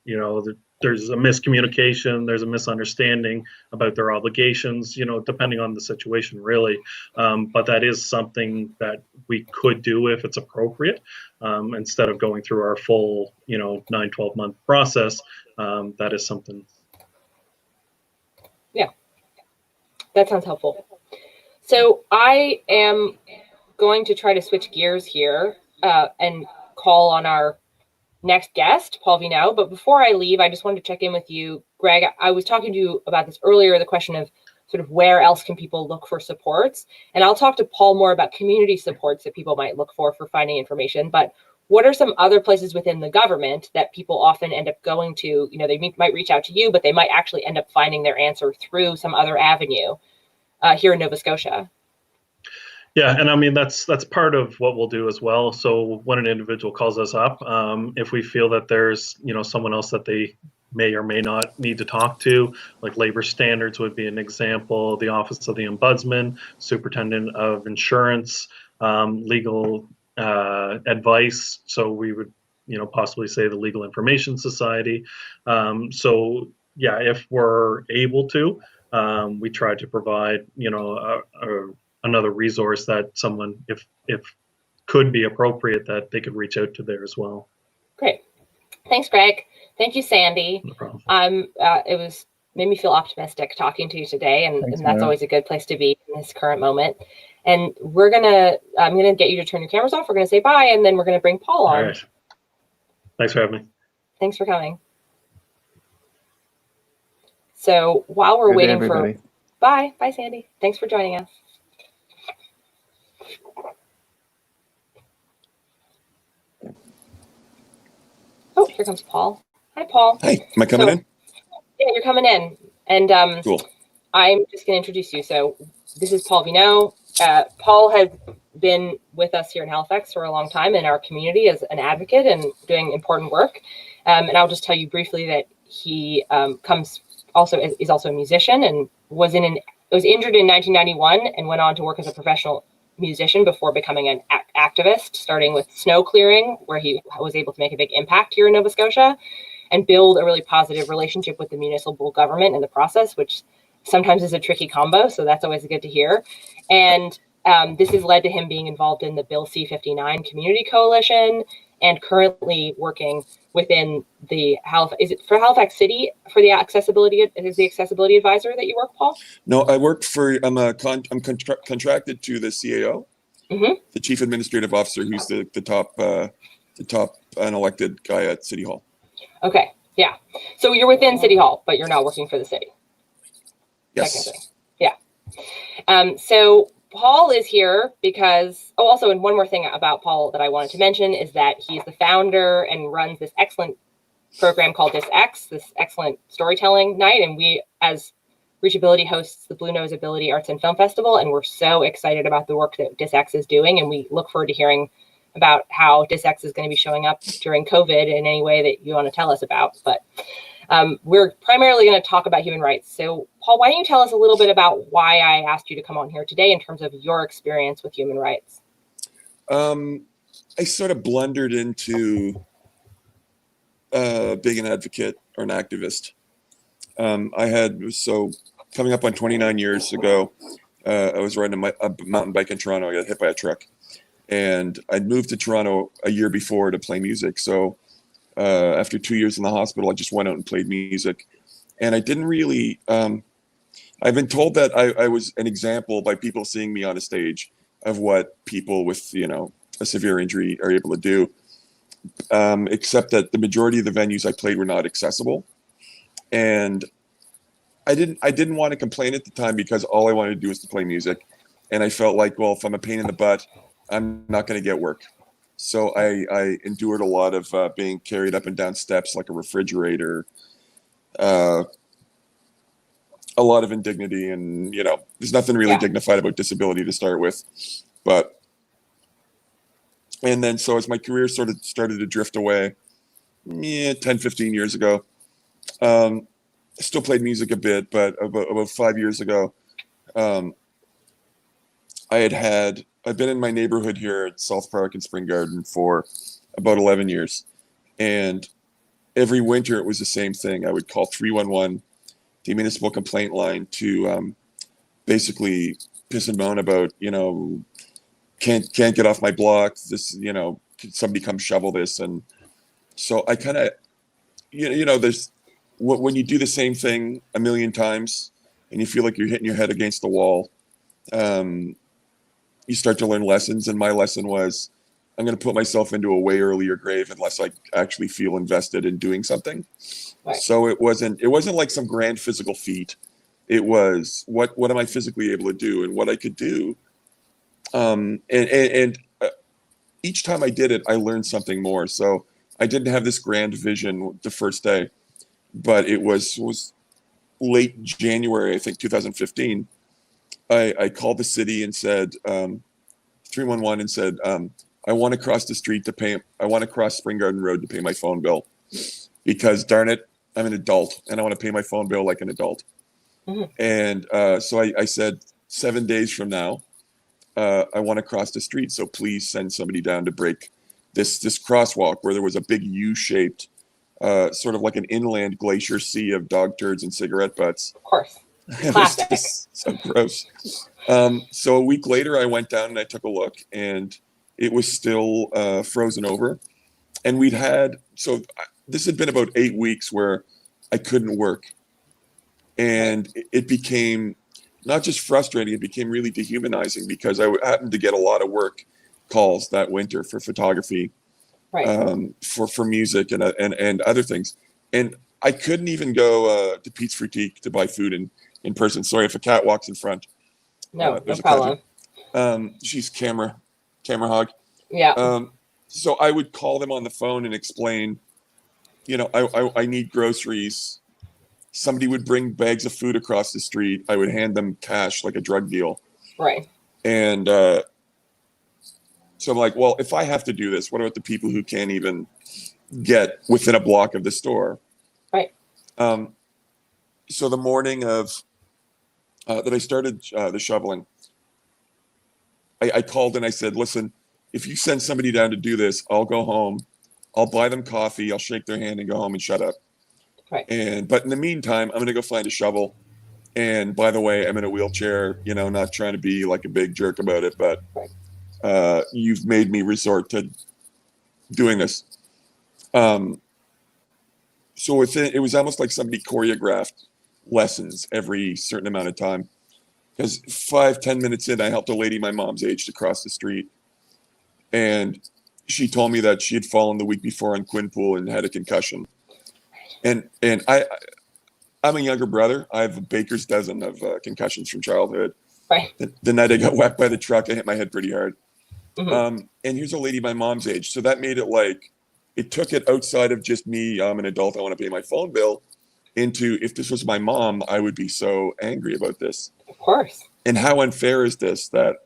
there's a miscommunication, there's a misunderstanding about their obligations, depending on the situation, really. But that is something that we could do if it's appropriate, instead of going through our full, 9-12 month process. That is something. Yeah, that sounds helpful. So I am going to try to switch gears here and call on our next guest, Paul Vino. But before I leave, I just wanted to check in with you, Greg. I was talking to you about this earlier, the question of sort of where else can people look for supports. And I'll talk to Paul more about community supports that people might look for finding information. But what are some other places within the government that people often end up going to? They might reach out to you, but they might actually end up finding their answer through some other avenue here in Nova Scotia. Yeah, and I mean, that's part of what we'll do as well. So when an individual calls us up, if we feel that there's, someone else that they may or may not need to talk to, like labor standards would be an example, the Office of the Ombudsman, Superintendent of Insurance, legal advice. So we would, possibly say the Legal Information Society. So yeah, if we're able to, we try to provide, another resource that someone, if could be appropriate, that they could reach out to there as well. Great. Thanks, Greg. Thank you, Sandy. No problem. It made me feel optimistic talking to you today, and that's Mara. always a good place to be in this current moment. And I'm gonna get you to turn your cameras off. We're gonna say bye, and then we're gonna bring Paul on. All right. Thanks for having me. Thanks for coming. So while we're Good day, waiting everybody. bye, Sandy. Thanks for joining us. Oh, here comes Paul. Hi, Paul. Hi, am I coming in? Yeah, you're coming in. And Cool. I'm just going to introduce you. So this is Paul Vino. Paul has been with us here in Halifax for a long time in our community as an advocate and doing important work. And I'll just tell you briefly that he is also a musician and was injured in 1991 and went on to work as a professional musician before becoming an activist, starting with snow clearing, where he was able to make a big impact here in Nova Scotia and build a really positive relationship with the municipal government in the process, which sometimes is a tricky combo. So that's always good to hear. And this has led to him being involved in the Bill C-59 Community Coalition and currently working within the Halifax City for the accessibility advisor that you work, Paul? No, I work for, I'm contracted to the CAO, the Chief Administrative Officer, who's the top unelected guy at City Hall. Okay, yeah. So you're within City Hall, but you're not working for the city. Yes. Technically. Yeah. So Paul is here because, also, and one more thing about Paul that I wanted to mention is that he's the founder and runs this excellent program called DisX, this excellent storytelling night. And we, as reachAbility, hosts the Blue Nose Ability Arts and Film Festival. And we're so excited about the work that DisX is doing. And we look forward to hearing about how DisX is going to be showing up during COVID in any way that you want to tell us about. But we're primarily going to talk about human rights. So, Paul, why don't you tell us a little bit about why I asked you to come on here today in terms of your experience with human rights? I sort of blundered into being an advocate or an activist. Coming up on 29 years ago, I was riding a mountain bike in Toronto. I got hit by a truck. And I'd moved to Toronto a year before to play music. So after 2 years in the hospital, I just went out and played music. And I didn't really, I've been told that I was an example by people seeing me on a stage of what people with, a severe injury are able to do. Except that the majority of the venues I played were not accessible. And I didn't want to complain at the time because all I wanted to do was to play music. And I felt like, well, if I'm a pain in the butt, I'm not going to get work. So I endured a lot of being carried up and down steps like a refrigerator, a lot of indignity, and there's nothing really dignified about disability to start with. And then so as my career sort of started to drift away, 10, 15 years ago, I still played music a bit, but about 5 years ago, I've been in my neighborhood here at South Park and Spring Garden for about 11 years. And every winter it was the same thing. I would call 311, the municipal complaint line, to basically piss and moan about, can't get off my block. This, could somebody come shovel this? And so I kind of, there's, when you do the same thing a million times and you feel like you're hitting your head against the wall, you start to learn lessons. And my lesson was, I'm going to put myself into a way earlier grave unless I actually feel invested in doing something. Right. So it wasn't like some grand physical feat. It was what am I physically able to do and what I could do. And each time I did it, I learned something more. So I didn't have this grand vision the first day, but it was late January, I think 2015. I called the city and said, 311 and said, I want to cross the street I want to cross Spring Garden Road to pay my phone bill because darn it, I'm an adult and I want to pay my phone bill like an adult. Mhm. And so I said, 7 days from now, I want to cross the street. So please send somebody down to break this crosswalk where there was a big U-shaped, sort of like an inland glacier sea of dog turds and cigarette butts. Of course. It was Classic. just so gross. So a week later, I went down and I took a look, and it was still frozen over. And this had been about 8 weeks where I couldn't work. And it became not just frustrating, it became really dehumanizing because I happened to get a lot of work calls that winter for photography, Right. for music and other things. And I couldn't even go to Pete's Frutique to buy food in person. Sorry if a cat walks in front. No, no There's a problem. cat. She's camera hog. Yeah. So I would call them on the phone and explain, I need groceries. Somebody would bring bags of food across the street. I would hand them cash like a drug deal. Right. And so I'm like, well, if I have to do this, what about the people who can't even get within a block of the store? Right. So the morning of that I started the shoveling, I called and I said, listen, if you send somebody down to do this, I'll go home. I'll buy them coffee. I'll shake their hand and go home and shut up. Right. But in the meantime, I'm going to go find a shovel. And by the way, I'm in a wheelchair, not trying to be like a big jerk about it, but you've made me resort to doing this. So it was almost like somebody choreographed lessons every certain amount of time. Because 5-10 minutes in, I helped a lady my mom's age to cross the street. And she told me that she had fallen the week before on Quinpool and had a concussion. And I'm a younger brother. I have a baker's dozen of concussions from childhood. Right. The night I got whacked by the truck, I hit my head pretty hard. Mm-hmm. And here's a lady my mom's age. So that made it like, it took it outside of just me, I'm an adult, I want to pay my phone bill, into if this was my mom, I would be so angry about this. Of course. And how unfair is this that,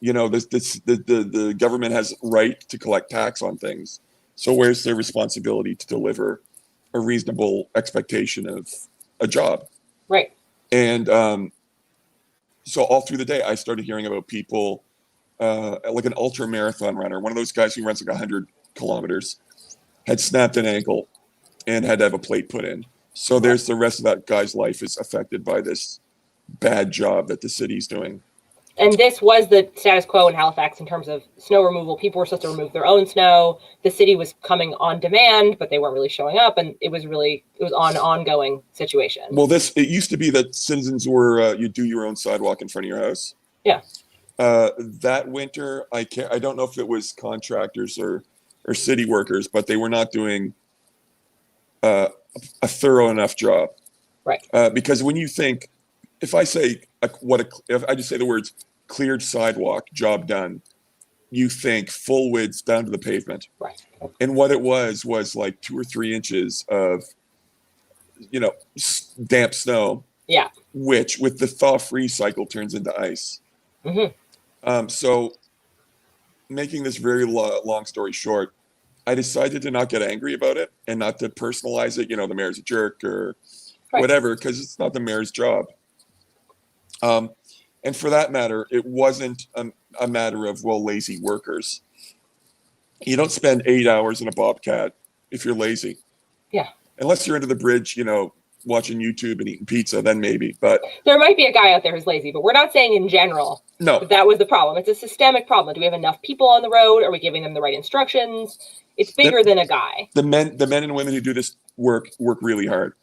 the government has right to collect tax on things. So where's their responsibility to deliver a reasonable expectation of a job? Right. And so all through the day, I started hearing about people like an ultra marathon runner, one of those guys who runs like 100 kilometers, had snapped an ankle and had to have a plate put in. So there's the rest of that guy's life is affected by this bad job that the city's doing. And this was the status quo in Halifax in terms of snow removal. People were supposed to remove their own snow. The city was coming on demand, but they weren't really showing up. And it was an ongoing situation. Well, it used to be that citizens were, you do your own sidewalk in front of your house. Yeah. That winter, I don't know if it was contractors or city workers, but they were not doing a thorough enough job. Right. Because when you think, if I say if I just say the words cleared sidewalk, job done, you think full width down to the pavement. Right. And what it was like 2 or 3 inches of, damp snow. Yeah. Which with the thaw-freeze cycle turns into ice. Mm-hmm. So making this very long story short, I decided to not get angry about it and not to personalize it. The mayor's a jerk or whatever, because it's not the mayor's job. And for that matter, it wasn't a matter of, lazy workers. You don't spend 8 hours in a Bobcat if you're lazy. Yeah. Unless you're under the bridge, watching YouTube and eating pizza, then maybe. But there might be a guy out there who's lazy, but we're not saying in general that was the problem. It's a systemic problem. Do we have enough people on the road? Are we giving them the right instructions? It's bigger than a guy. The men and women who do this work really hard.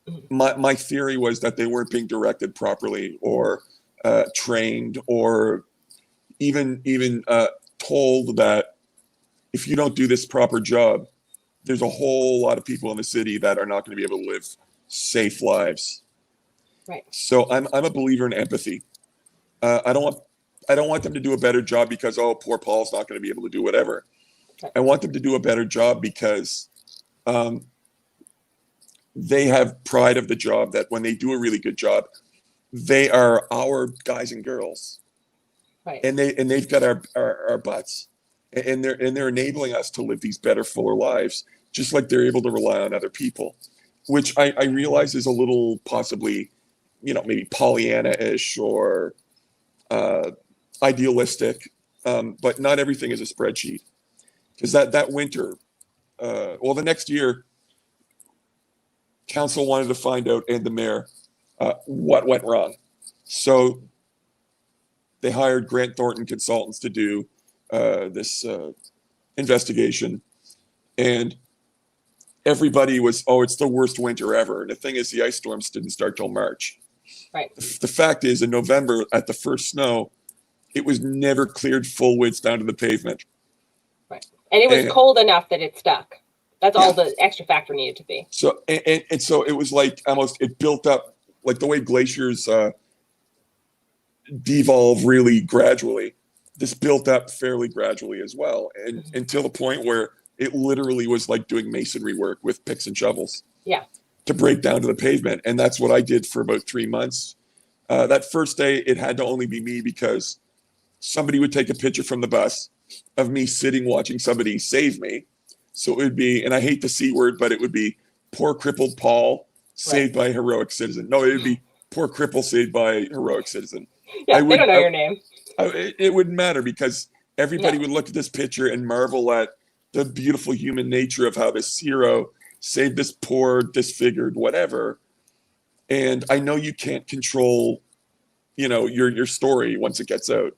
Mm-hmm. My theory was that they weren't being directed properly or trained or even told that if you don't do this proper job, there's a whole lot of people in the city that are not going to be able to live safe lives. Right. So I'm a believer in empathy. I don't want them to do a better job because, poor Paul's not going to be able to do whatever. Right. I want them to do a better job because they have pride of the job, that when they do a really good job, they are our guys and girls. Right. And they've got our butts, and they're enabling us to live these better, fuller lives, just like they're able to rely on other people. which I realize is a little possibly, maybe Pollyanna-ish or idealistic, but not everything is a spreadsheet. Because that winter, the next year, council wanted to find out, and the mayor, what went wrong. So they hired Grant Thornton Consultants to do this investigation, and everybody was, it's the worst winter ever. And the thing is, the ice storms didn't start till March. Right. The fact is, in November, at the first snow, it was never cleared full width down to the pavement. Right. And it was cold enough that it stuck. That's all the extra factor needed to be. So, and so it was like almost, it built up like the way glaciers devolve really gradually. This built up fairly gradually as well. And until the point where it literally was like doing masonry work with picks and shovels. Yeah. To break down to the pavement. And that's what I did for about 3 months. That first day, it had to only be me because somebody would take a picture from the bus of me sitting watching somebody save me. So it would be, and I hate the C word, but it would be poor crippled Paul saved by a heroic citizen. No, it would be poor cripple saved by a heroic citizen. Yeah, they don't know your name. It wouldn't matter because everybody would look at this picture and marvel at the beautiful human nature of how this hero saved this poor, disfigured, whatever. And I know you can't control, your story once it gets out.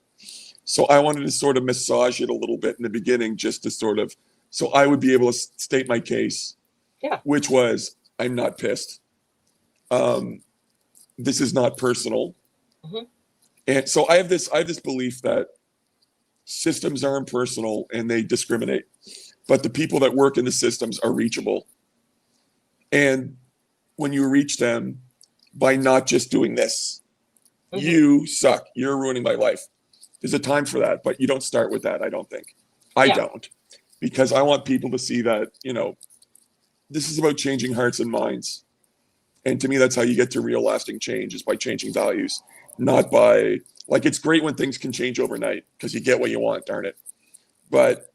So I wanted to sort of massage it a little bit in the beginning, just to sort of, so I would be able to state my case, which was, I'm not pissed. This is not personal. Mm-hmm. And so I have this belief that systems are impersonal and they discriminate, but the people that work in the systems are reachable. And when you reach them by not just doing this, you suck, you're ruining my life. There's a time for that, but you don't start with that, I don't think. I don't, because I want people to see that, this is about changing hearts and minds. And to me, that's how you get to real lasting change, is by changing values, not by, like, it's great when things can change overnight because you get what you want, darn it. But,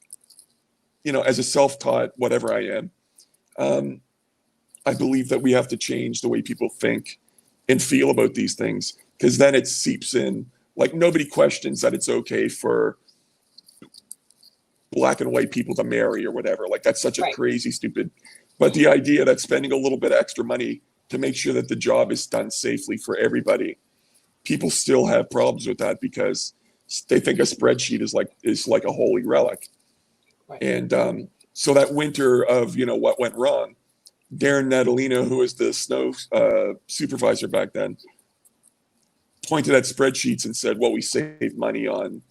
as a self-taught, whatever I am, I believe that we have to change the way people think and feel about these things, because then it seeps in. Like, nobody questions that it's okay for black and white people to marry or whatever. Like, that's such a crazy, stupid. But the idea that spending a little bit extra money to make sure that the job is done safely for everybody, people still have problems with that because they think a spreadsheet is like a holy relic. Right. And so that winter of, what went wrong, Darren Natalino, who was the snow supervisor back then, pointed at spreadsheets and said, well, we saved money on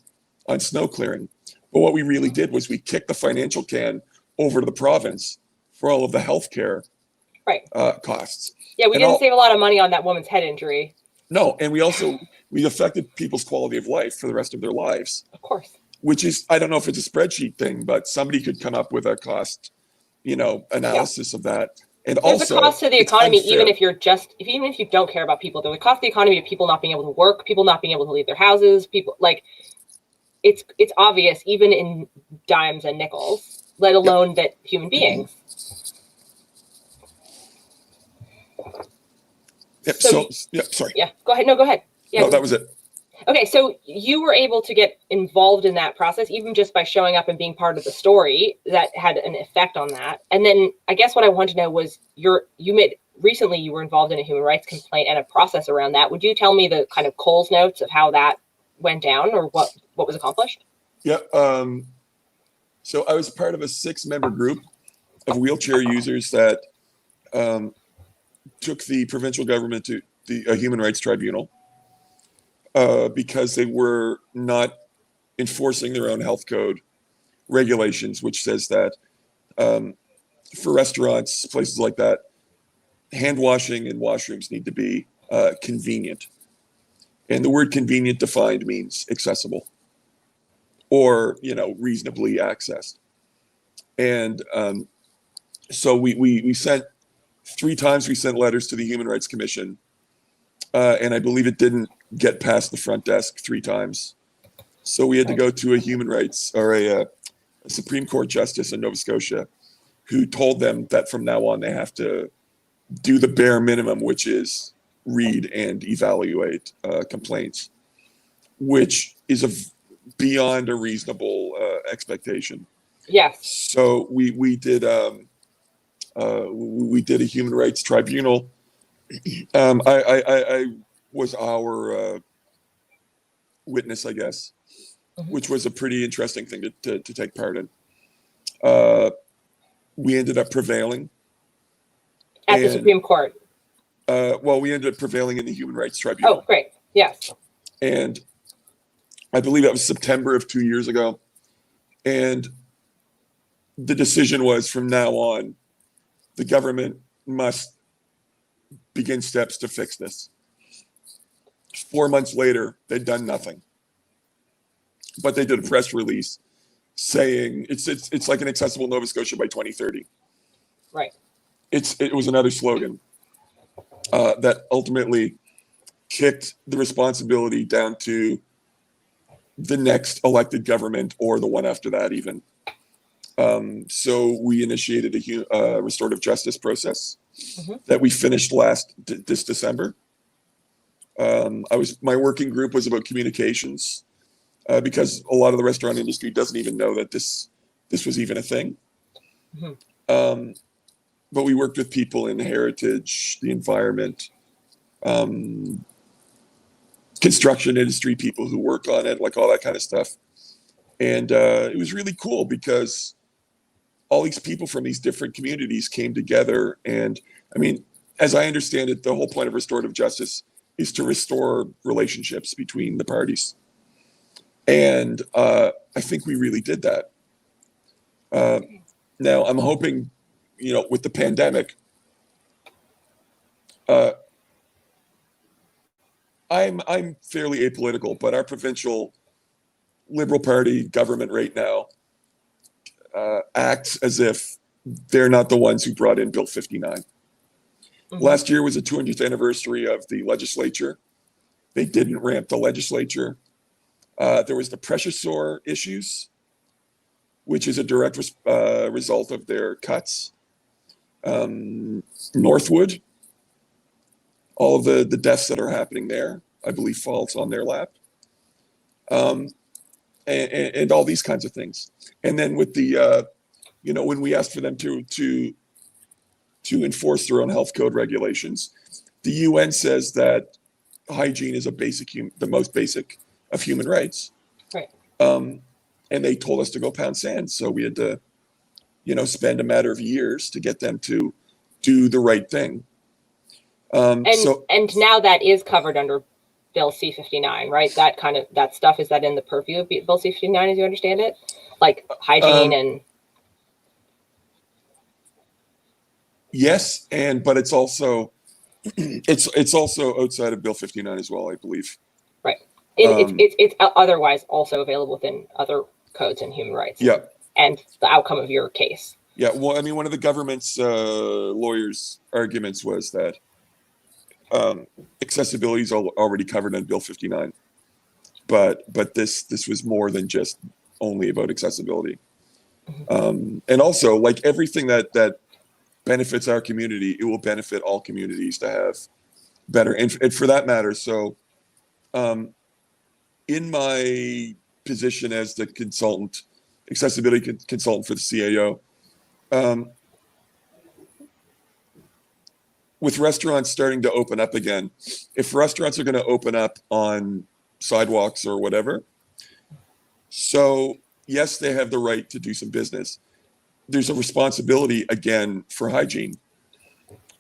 snow clearing. But what we really did was we kicked the financial can over to the province for all of the healthcare costs. Yeah, we didn't save a lot of money on that woman's head injury. No, and we affected people's quality of life for the rest of their lives. Of course. Which is, I don't know if it's a spreadsheet thing, but somebody could come up with a cost, analysis of that. And there's also, a cost to the economy, even if you don't care about people. There's a cost to the economy of people not being able to work, people not being able to leave their houses, people it's obvious even in dimes and nickels, let alone that human beings. Sorry. Yeah, go ahead. No, go ahead. Yeah, no, that was it. Okay, so you were able to get involved in that process, even just by showing up and being part of the story, that had an effect on that. And then I guess what I wanted to know was recently you were involved in a human rights complaint and a process around that. Would you tell me the kind of Coles notes of how that went down or what was accomplished? Yeah. So I was part of a 6-member group of wheelchair users that took the provincial government to a human rights tribunal. Because they were not enforcing their own health code regulations, which says that for restaurants, places like that, hand washing and washrooms need to be convenient. And the word convenient defined means accessible or, reasonably accessed. And so we sent 3 times, we sent letters to the Human Rights Commission. And I believe it didn't get past the front desk 3 times. So we had to go to a human rights or a Supreme Court justice in Nova Scotia who told them that from now on they have to do the bare minimum, which is read and evaluate complaints, which is beyond a reasonable expectation. Yes. So we did a human rights tribunal. I was our witness, I guess, which was a pretty interesting thing to take part in. We ended up prevailing At the Supreme Court. Well, we ended up prevailing in the Human Rights Tribunal. Oh, great. Yes. And I believe that was September of 2 years ago. And the decision was, from now on, the government must begin steps to fix this. 4 months later, they'd done nothing. But they did a press release saying it's like an accessible Nova Scotia by 2030. Right. It was another slogan that ultimately kicked the responsibility down to the next elected government or the one after that even. So we initiated a restorative justice process that we finished this December. My working group was about communications because a lot of the restaurant industry doesn't even know that this was even a thing. But we worked with people in heritage, the environment, construction industry, people who work on it, like all that kind of stuff. And it was really cool because all these people from these different communities came together. And I mean, as I understand it, the whole point of restorative justice is to restore relationships between the parties. And I think we really did that. Now I'm hoping, with the pandemic, I'm fairly apolitical, but our provincial Liberal Party government right now acts as if they're not the ones who brought in Bill 59. Last year was the 200th anniversary of the legislature. They didn't ramp the legislature. There was the pressure sore issues, which is a direct result of their cuts. Northwood, all of the deaths that are happening there, I believe falls on their lap. And all these kinds of things. And then with the, when we asked for them to enforce their own health code regulations, the UN says that hygiene is the most basic of human rights. Right. And they told us to go pound sand. So we had to, spend a matter of years to get them to do the right thing. And now that is covered under Bill C-59, right? That stuff, is that in the purview of Bill C-59 as you understand it? Like hygiene and... Yes, but it's also it's also outside of Bill 59 as well, I believe. Right. It's otherwise also available within other codes and human rights. Yeah. And the outcome of your case. Yeah, well, I mean, one of the government's lawyers' arguments was that accessibility is already covered in Bill 59, but this was more than just only about accessibility. And also, like everything that benefits our community, it will benefit all communities to have better, and for that matter. So, in my position as the accessibility consultant for the CAO, with restaurants starting to open up again, if restaurants are going to open up on sidewalks or whatever, so yes, they have the right to do some business. There's a responsibility again for hygiene.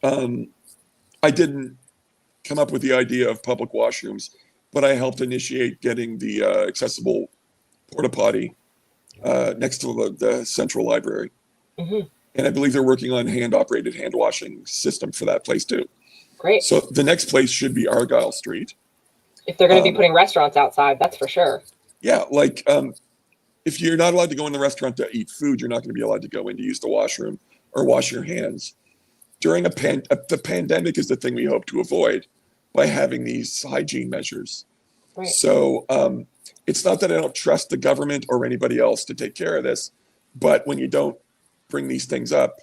I didn't come up with the idea of public washrooms, but I helped initiate getting the accessible porta potty next to the central library. And I believe they're working on hand-operated hand washing system for that place too. Great. So the next place should be Argyle Street. If they're going to be putting restaurants outside, that's for sure. Yeah, like if you're not allowed to go in the restaurant to eat food, you're not going to be allowed to go in to use the washroom or wash your hands. During the pandemic is the thing we hope to avoid by having these hygiene measures. Right. So it's not that I don't trust the government or anybody else to take care of this, but when you don't bring these things up,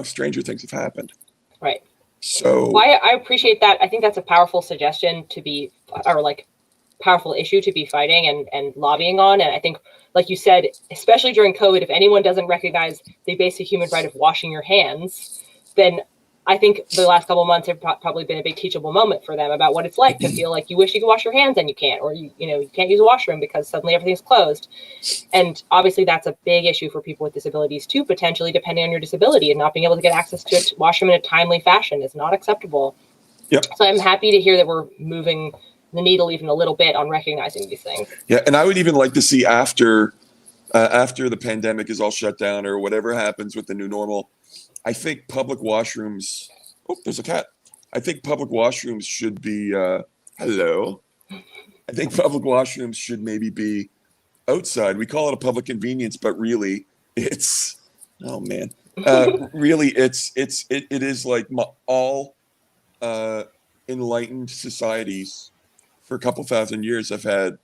stranger things have happened. Right. So Well, I appreciate that. I think that's a powerful suggestion to be, or like powerful issue to be fighting and lobbying on. And I think, like you said, especially during COVID, if anyone doesn't recognize the basic human right of washing your hands, then I think the last couple of months have probably been a big teachable moment for them about what it's like to feel like you wish you could wash your hands and you can't, or you can't use a washroom because suddenly everything's closed. And obviously that's a big issue for people with disabilities too, potentially, depending on your disability, and not being able to get access to a washroom in a timely fashion is not acceptable. Yep. So I'm happy to hear that we're moving the needle even a little bit on recognizing these things. yeah, and I would even like to see after the pandemic is all shut down or whatever happens with the new normal, I think public washrooms. Oh, there's a cat. I think public washrooms should be. Hello. I think public washrooms should maybe be outside. We call it a public convenience, but really, it's. Oh man. Really, it is like all enlightened societies for a couple thousand years have had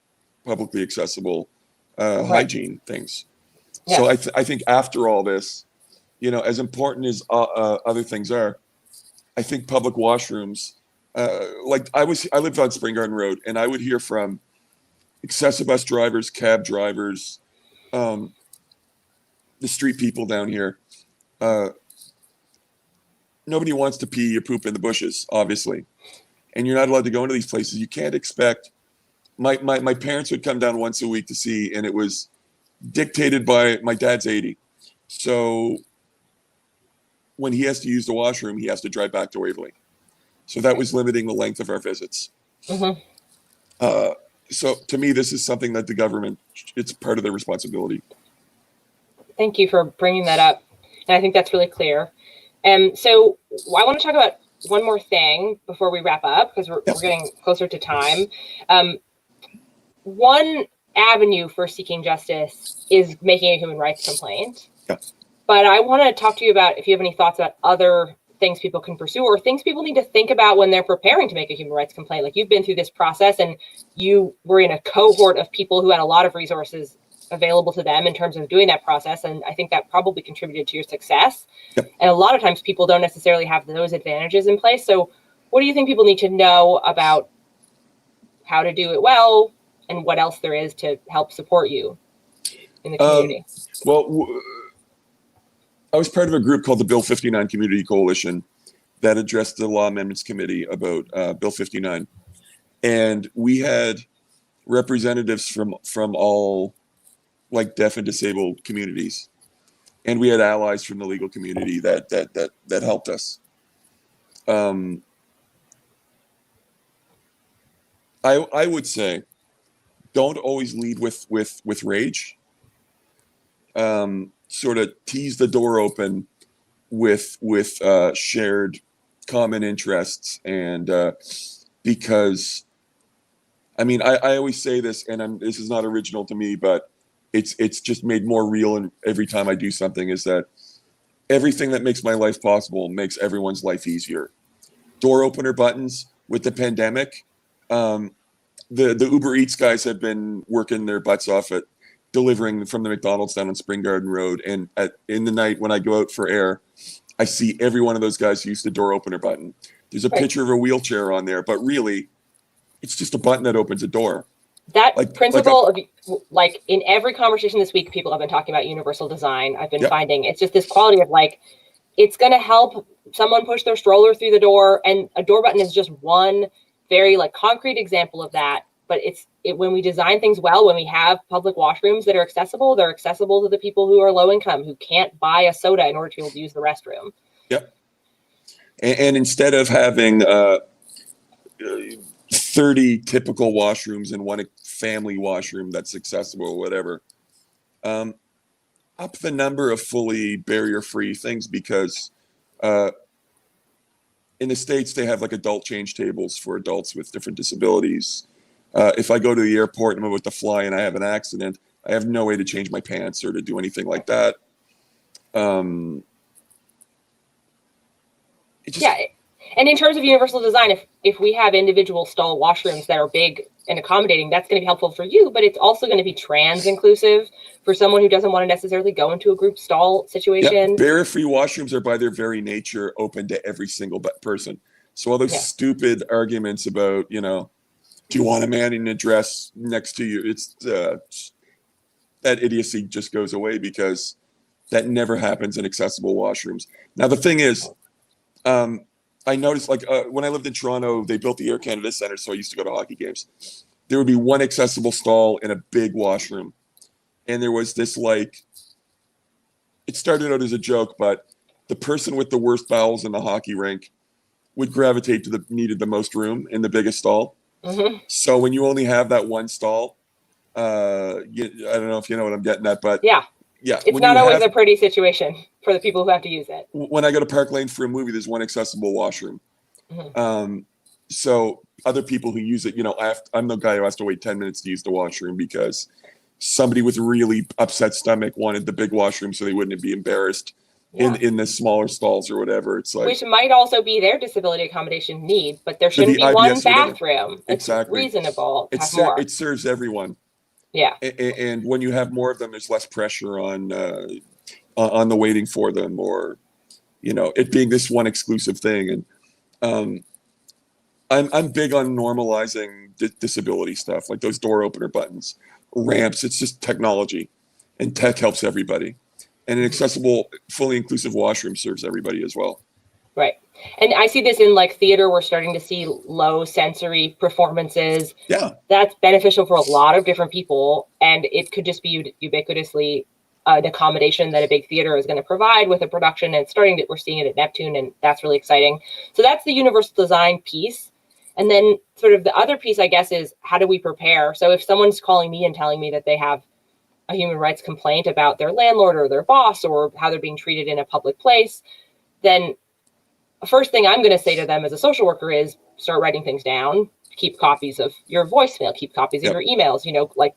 publicly accessible hygiene things. Yes. So I think after all this, as important as other things are, I think public washrooms, like I lived on Spring Garden Road, and I would hear from accessibus drivers, cab drivers, the street people down here. Nobody wants to pee or poop in the bushes, obviously. And you're not allowed to go into these places. You can't expect. My parents would come down once a week to see, and it was dictated by my dad's 80. So when he has to use the washroom, he has to drive back to Waverley. So that was limiting the length of our visits. Mm-hmm. So to me, this is something that the government, it's part of their responsibility. Thank you for bringing that up. And I think that's really clear. So I want to talk about one more thing before we wrap up, because we're getting closer to time. One avenue for seeking justice is making a human rights complaint. Yeah. But I want to talk to you about if you have any thoughts about other things people can pursue or things people need to think about when they're preparing to make a human rights complaint. Like, you've been through this process and you were in a cohort of people who had a lot of resources available to them in terms of doing that process. And I think that probably contributed to your success. Yep. And a lot of times people don't necessarily have those advantages in place. So what do you think people need to know about how to do it well and what else there is to help support you in the community? I was part of a group called the Bill 59 Community Coalition that addressed the Law Amendments Committee about Bill 59. And we had representatives from all like deaf and disabled communities. And we had allies from the legal community that helped us. I would say, don't always lead with rage. Sort of tease the door open with shared common interests, and because I mean I always say this, and this is not original to me, but it's just made more real, and every time I do something, is that everything that makes my life possible makes everyone's life easier. Door opener buttons with the pandemic. The Uber Eats guys have been working their butts off at delivering from the McDonald's down on Spring Garden Road. And in the night when I go out for air, I see every one of those guys use the door opener button. There's a picture of a wheelchair on there, but really, it's just a button that opens a door. That principle like in every conversation this week, people have been talking about universal design. I've been finding it's just this quality of like, it's going to help someone push their stroller through the door, and a door button is just one very like concrete example of that. But when we design things well, when we have public washrooms that are accessible, they're accessible to the people who are low income, who can't buy a soda in order to be able to use the restroom. Yep. And instead of having 30 typical washrooms in one family washroom that's accessible or whatever, up the number of fully barrier-free things, because in the States, they have like adult change tables for adults with different disabilities. If I go to the airport and I'm about to fly and I have an accident, I have no way to change my pants or to do anything like that. And in terms of universal design, if we have individual stall washrooms that are big and accommodating, that's going to be helpful for you, but it's also going to be trans inclusive for someone who doesn't want to necessarily go into a group stall situation. Barrier-free washrooms are by their very nature open to every single person. So all those stupid arguments about, you know, do you want a man in a dress next to you? It's that idiocy just goes away because that never happens in accessible washrooms. Now, the thing is, I noticed, like, when I lived in Toronto, they built the Air Canada Centre, so I used to go to hockey games. There would be one accessible stall in a big washroom. And there was this, like, it started out as a joke, but the person with the worst bowels in the hockey rink would gravitate to needed the most room in the biggest stall. Mm-hmm. So when you only have that one stall, I don't know if you know what I'm getting at, but yeah, it's not always a pretty situation for the people who have to use it. When I go to Park Lane for a movie, there's one accessible washroom. Mm-hmm. So other people who use it, you know, I'm the guy who has to wait 10 minutes to use the washroom because somebody with really upset stomach wanted the big washroom so they wouldn't be embarrassed in the smaller stalls or whatever. It's like, which might also be their disability accommodation need, but there shouldn't be one bathroom. Exactly. It's reasonable to have more. It serves everyone. Yeah. And when you have more of them, there's less pressure on the waiting for them, or, you know, it being this one exclusive thing. And I'm big on normalizing disability stuff, like those door opener buttons, ramps. It's just technology, and tech helps everybody. And an accessible, fully inclusive washroom serves everybody as well. Right. And I see this in like theater. We're starting to see low sensory performances. Yeah. That's beneficial for a lot of different people. And it could just be ubiquitously an accommodation that a big theater is going to provide with a production. And we're seeing it at Neptune, and that's really exciting. So that's the universal design piece. And then sort of the other piece, I guess, is how do we prepare? So if someone's calling me and telling me that they have a human rights complaint about their landlord or their boss or how they're being treated in a public place, then the first thing I'm going to say to them as a social worker is start writing things down, keep copies of your voicemail, keep copies of your emails, you know, like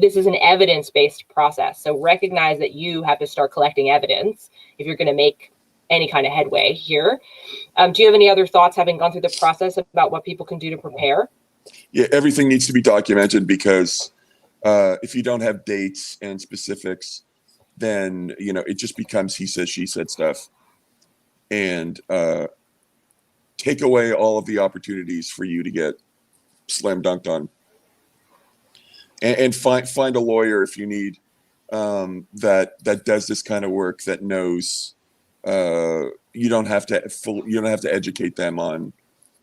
this is an evidence-based process. So recognize that you have to start collecting evidence if you're going to make any kind of headway here. Do you have any other thoughts, having gone through the process, about what people can do to prepare? Yeah, everything needs to be documented because if you don't have dates and specifics, then, you know, it just becomes he said, she said stuff. And take away all of the opportunities for you to get slam dunked on. And find a lawyer if you need that does this kind of work, that knows you don't have to educate them on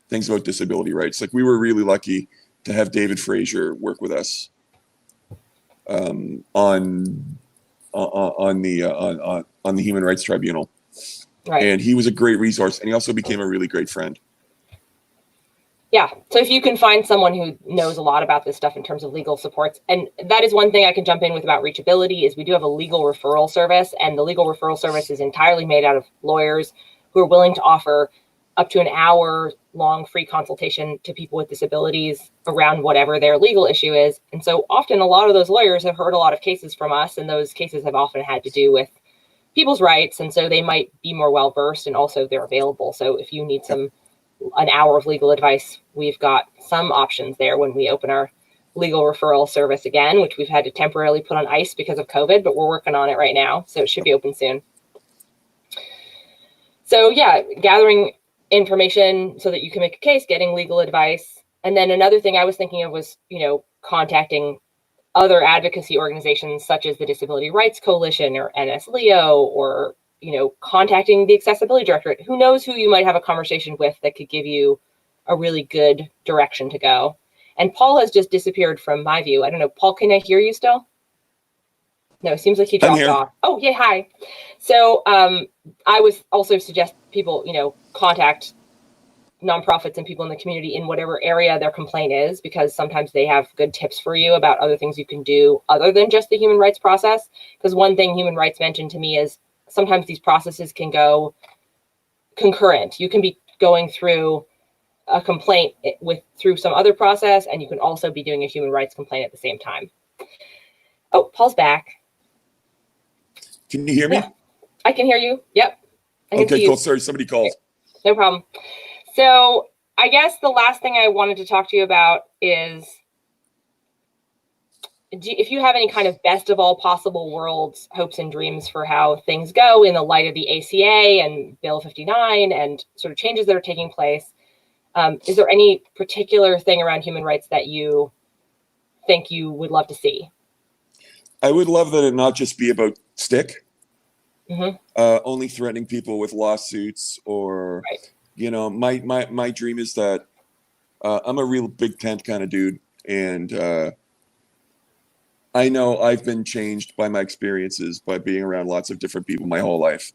things about disability rights. Like, we were really lucky to have David Fraser work with us on the Human Rights Tribunal. Right. And he was a great resource, and he also became a really great friend. Yeah. So if you can find someone who knows a lot about this stuff in terms of legal supports, and that is one thing I can jump in with about reachAbility, is we do have a legal referral service, and the legal referral service is entirely made out of lawyers who are willing to offer up to an hour-long free consultation to people with disabilities around whatever their legal issue is. And so often a lot of those lawyers have heard a lot of cases from us, and those cases have often had to do with people's rights, and so they might be more well-versed, and also they're available. So if you need an hour of legal advice, we've got some options there when we open our legal referral service again, which we've had to temporarily put on ice because of COVID, but we're working on it right now. So it should be open soon. So yeah, gathering information so that you can make a case, getting legal advice. And then another thing I was thinking of was, you know, contacting other advocacy organizations such as the Disability Rights Coalition or NSLEO, or, you know, contacting the Accessibility Directorate. Who knows who you might have a conversation with that could give you a really good direction to go. And Paul has just disappeared from my view. I don't know, Paul, can I hear you still? No, it seems like he dropped off. Oh, yeah, hi. So I was also suggest people, you know, contact nonprofits and people in the community in whatever area their complaint is, because sometimes they have good tips for you about other things you can do other than just the human rights process. Because one thing Human Rights mentioned to me is sometimes these processes can go concurrent. You can be going through a complaint through some other process, and you can also be doing a human rights complaint at the same time. Oh, Paul's back. Can you hear me? Yeah, I can hear you. Yep. Okay, cool. Sorry, somebody called. No problem. So I guess the last thing I wanted to talk to you about is if you have any kind of best of all possible worlds hopes and dreams for how things go in the light of the ACA and Bill 59 and sort of changes that are taking place, is there any particular thing around human rights that you think you would love to see? I would love that it not just be about stick, Mm-hmm. only threatening people with lawsuits or, Right. you know, my dream is that I'm a real big tent kind of dude. And I know I've been changed by my experiences by being around lots of different people my whole life.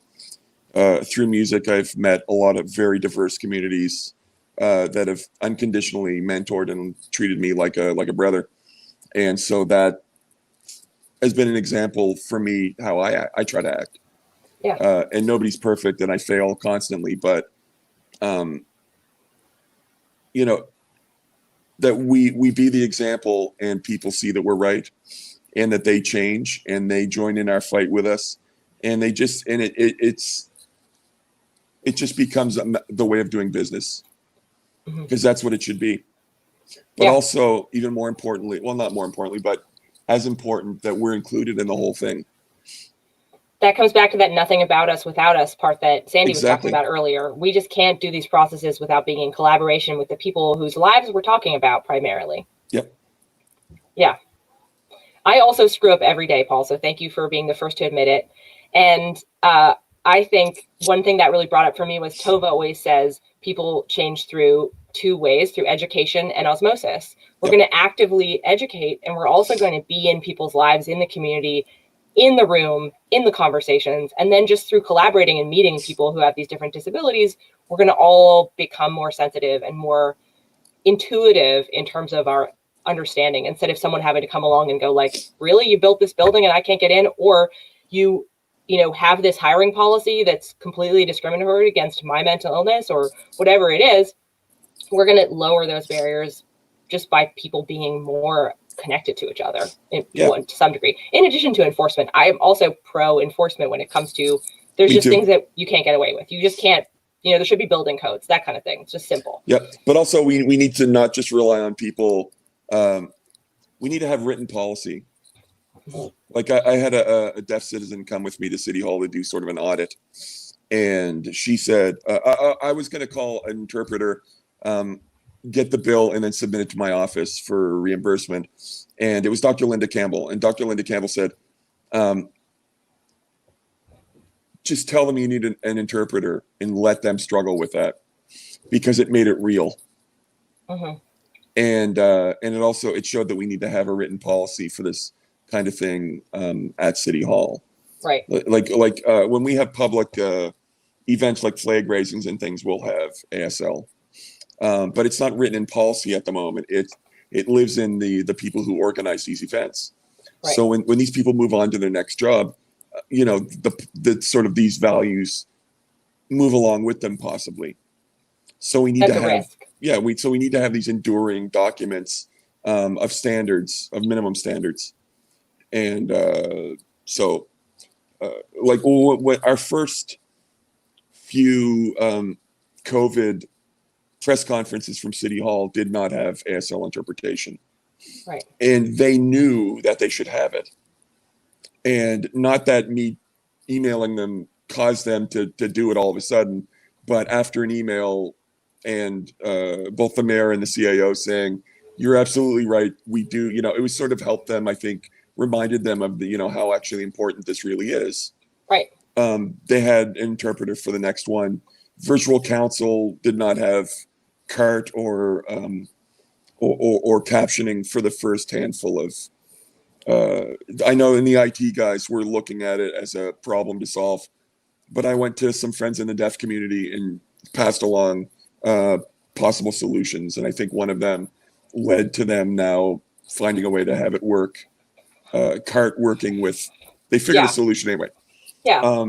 Through music, I've met a lot of very diverse communities that have unconditionally mentored and treated me like a brother. And so that has been an example for me how I try to act. Yeah. And nobody's perfect, and I fail constantly. But you know, that we be the example, and people see that we're right, and that they change and they join in our fight with us, and they just it just becomes the way of doing business, because that's what it should be. But Yeah. also, even more importantly, well, not more importantly, but as important, that we're included in the whole thing. That comes back to that nothing about us without us part that Sandy was Exactly. talking about earlier. We just can't do these processes without being in collaboration with the people whose lives we're talking about primarily. Yep. Yeah. I also screw up every day, Paul, so thank you for being the first to admit it. And I think one thing that really brought up for me was Tova always says people change through two ways, through education and osmosis. We're Yep. going to actively educate, and we're also going to be in people's lives, in the community, in the room, in the conversations, and then just through collaborating and meeting people who have these different disabilities, we're going to all become more sensitive and more intuitive in terms of our understanding, instead of someone having to come along and go like, really, you built this building and I can't get in, or you have this hiring policy that's completely discriminatory against my mental illness or whatever it is. We're going to lower those barriers just by people being more connected to each other to some degree. In addition to enforcement, I am also pro enforcement when it comes to, there's Me just too. things that you can't get away with. You just can't, there should be building codes, that kind of thing. It's just simple. Yep. But also, we need to not just rely on people. We need to have written policy. Like I had a deaf citizen come with me to City Hall to do sort of an audit, and she said, I was going to call an interpreter, get the bill, and then submit it to my office for reimbursement. And it was Dr. Linda Campbell. And Dr. Linda Campbell said, just tell them you need an interpreter and let them struggle with that, because it made it real. Mm-hmm. And it also, it showed that we need to have a written policy for this kind of thing at City Hall. Right. Like when we have public events like flag raisings and things, we'll have ASL. But it's not written in policy at the moment. It lives in the people who organize these events. Right. So when these people move on to their next job, the sort of these values move along with them possibly. So we need That's to a have risk. we need to have these enduring documents of standards, of minimum standards. And like when our first few COVID press conferences from City Hall did not have ASL interpretation. Right. And they knew that they should have it. And not that me emailing them caused them to do it all of a sudden, but after an email and both the mayor and the CAO saying, you're absolutely right, we do, it was sort of helped them, I think, reminded them of the, how actually important this really is. Right. They had an interpreter for the next one. Virtual council did not have CART or captioning for the first handful of. I know in the IT guys were looking at it as a problem to solve, but I went to some friends in the deaf community and passed along possible solutions, and I think one of them led to them now finding a way to have it work. CART working with, they figured a solution anyway. Yeah.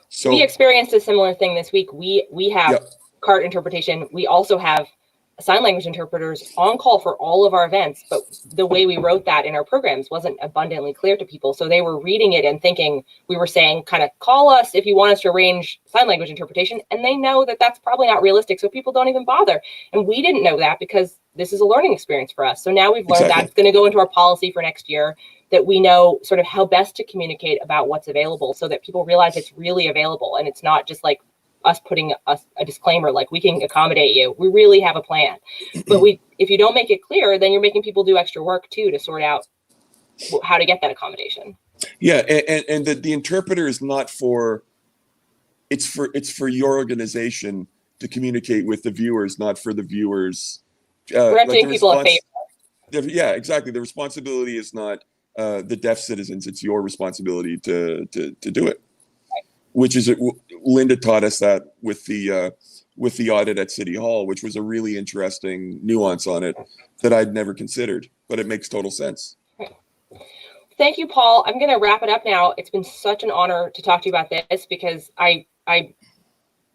So we experienced a similar thing this week. We have CART interpretation. We also have sign language interpreters on call for all of our events, but the way we wrote that in our programs wasn't abundantly clear to people. So they were reading it and thinking we were saying, kind of, call us if you want us to arrange sign language interpretation. And they know that that's probably not realistic. So people don't even bother. And we didn't know that because this is a learning experience for us. So now we've learned that it's going to go into our policy for next year. that we know sort of how best to communicate about what's available so that people realize it's really available and it's not just like us putting a disclaimer like we can accommodate you. We really have a plan. But if you don't make it clear, then you're making people do extra work too to sort out how to get that accommodation. Yeah, and the interpreter is not for, it's for your organization to communicate with the viewers, not for the viewers. We're not doing people a favor. Yeah, exactly. The responsibility is not the deaf citizens; it's your responsibility to do it. Right. Which is, Linda taught us that with the audit at City Hall, which was a really interesting nuance on it that I'd never considered, but it makes total sense. Thank you, Paul. I'm going to wrap it up now. It's been such an honor to talk to you about this because I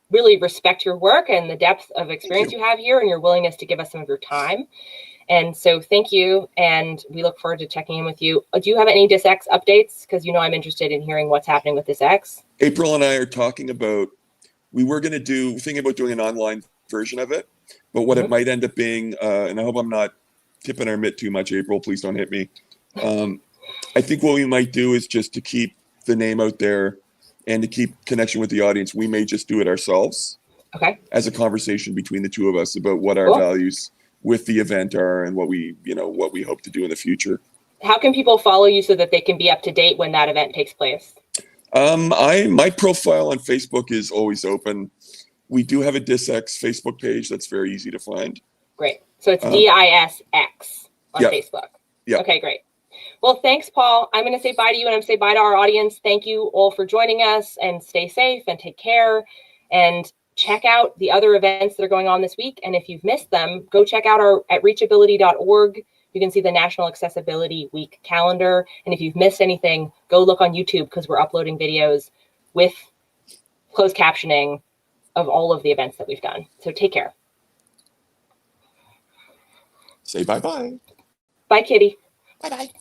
really respect your work and the depth of experience you have here and your willingness to give us some of your time. And so thank you. And we look forward to checking in with you. Do you have any DisX updates? Because you know I'm interested in hearing what's happening with DisX. April and I are talking about, we were going to thinking about doing an online version of it, but what it might end up being, and I hope I'm not tipping our mitt too much, April, please don't hit me. I think what we might do is just to keep the name out there and to keep connection with the audience, we may just do it ourselves. Okay. As a conversation between the two of us about what our values with the event are and what we hope to do in the future. How can people follow you so that they can be up to date when that event takes place? My profile on Facebook is always open. We do have a DisX Facebook page that's very easy to find. Great. So it's DISX on Facebook. Yeah. Okay, great. Well, thanks, Paul. I'm going to say bye to you and I'm going to say bye to our audience. Thank you all for joining us and stay safe and take care and check out the other events that are going on this week. And if you've missed them, go check out at reachability.org. You can see the National Accessibility Week calendar. And if you've missed anything, go look on YouTube because we're uploading videos with closed captioning of all of the events that we've done. So take care. Say bye-bye. Bye, Kitty. Bye-bye.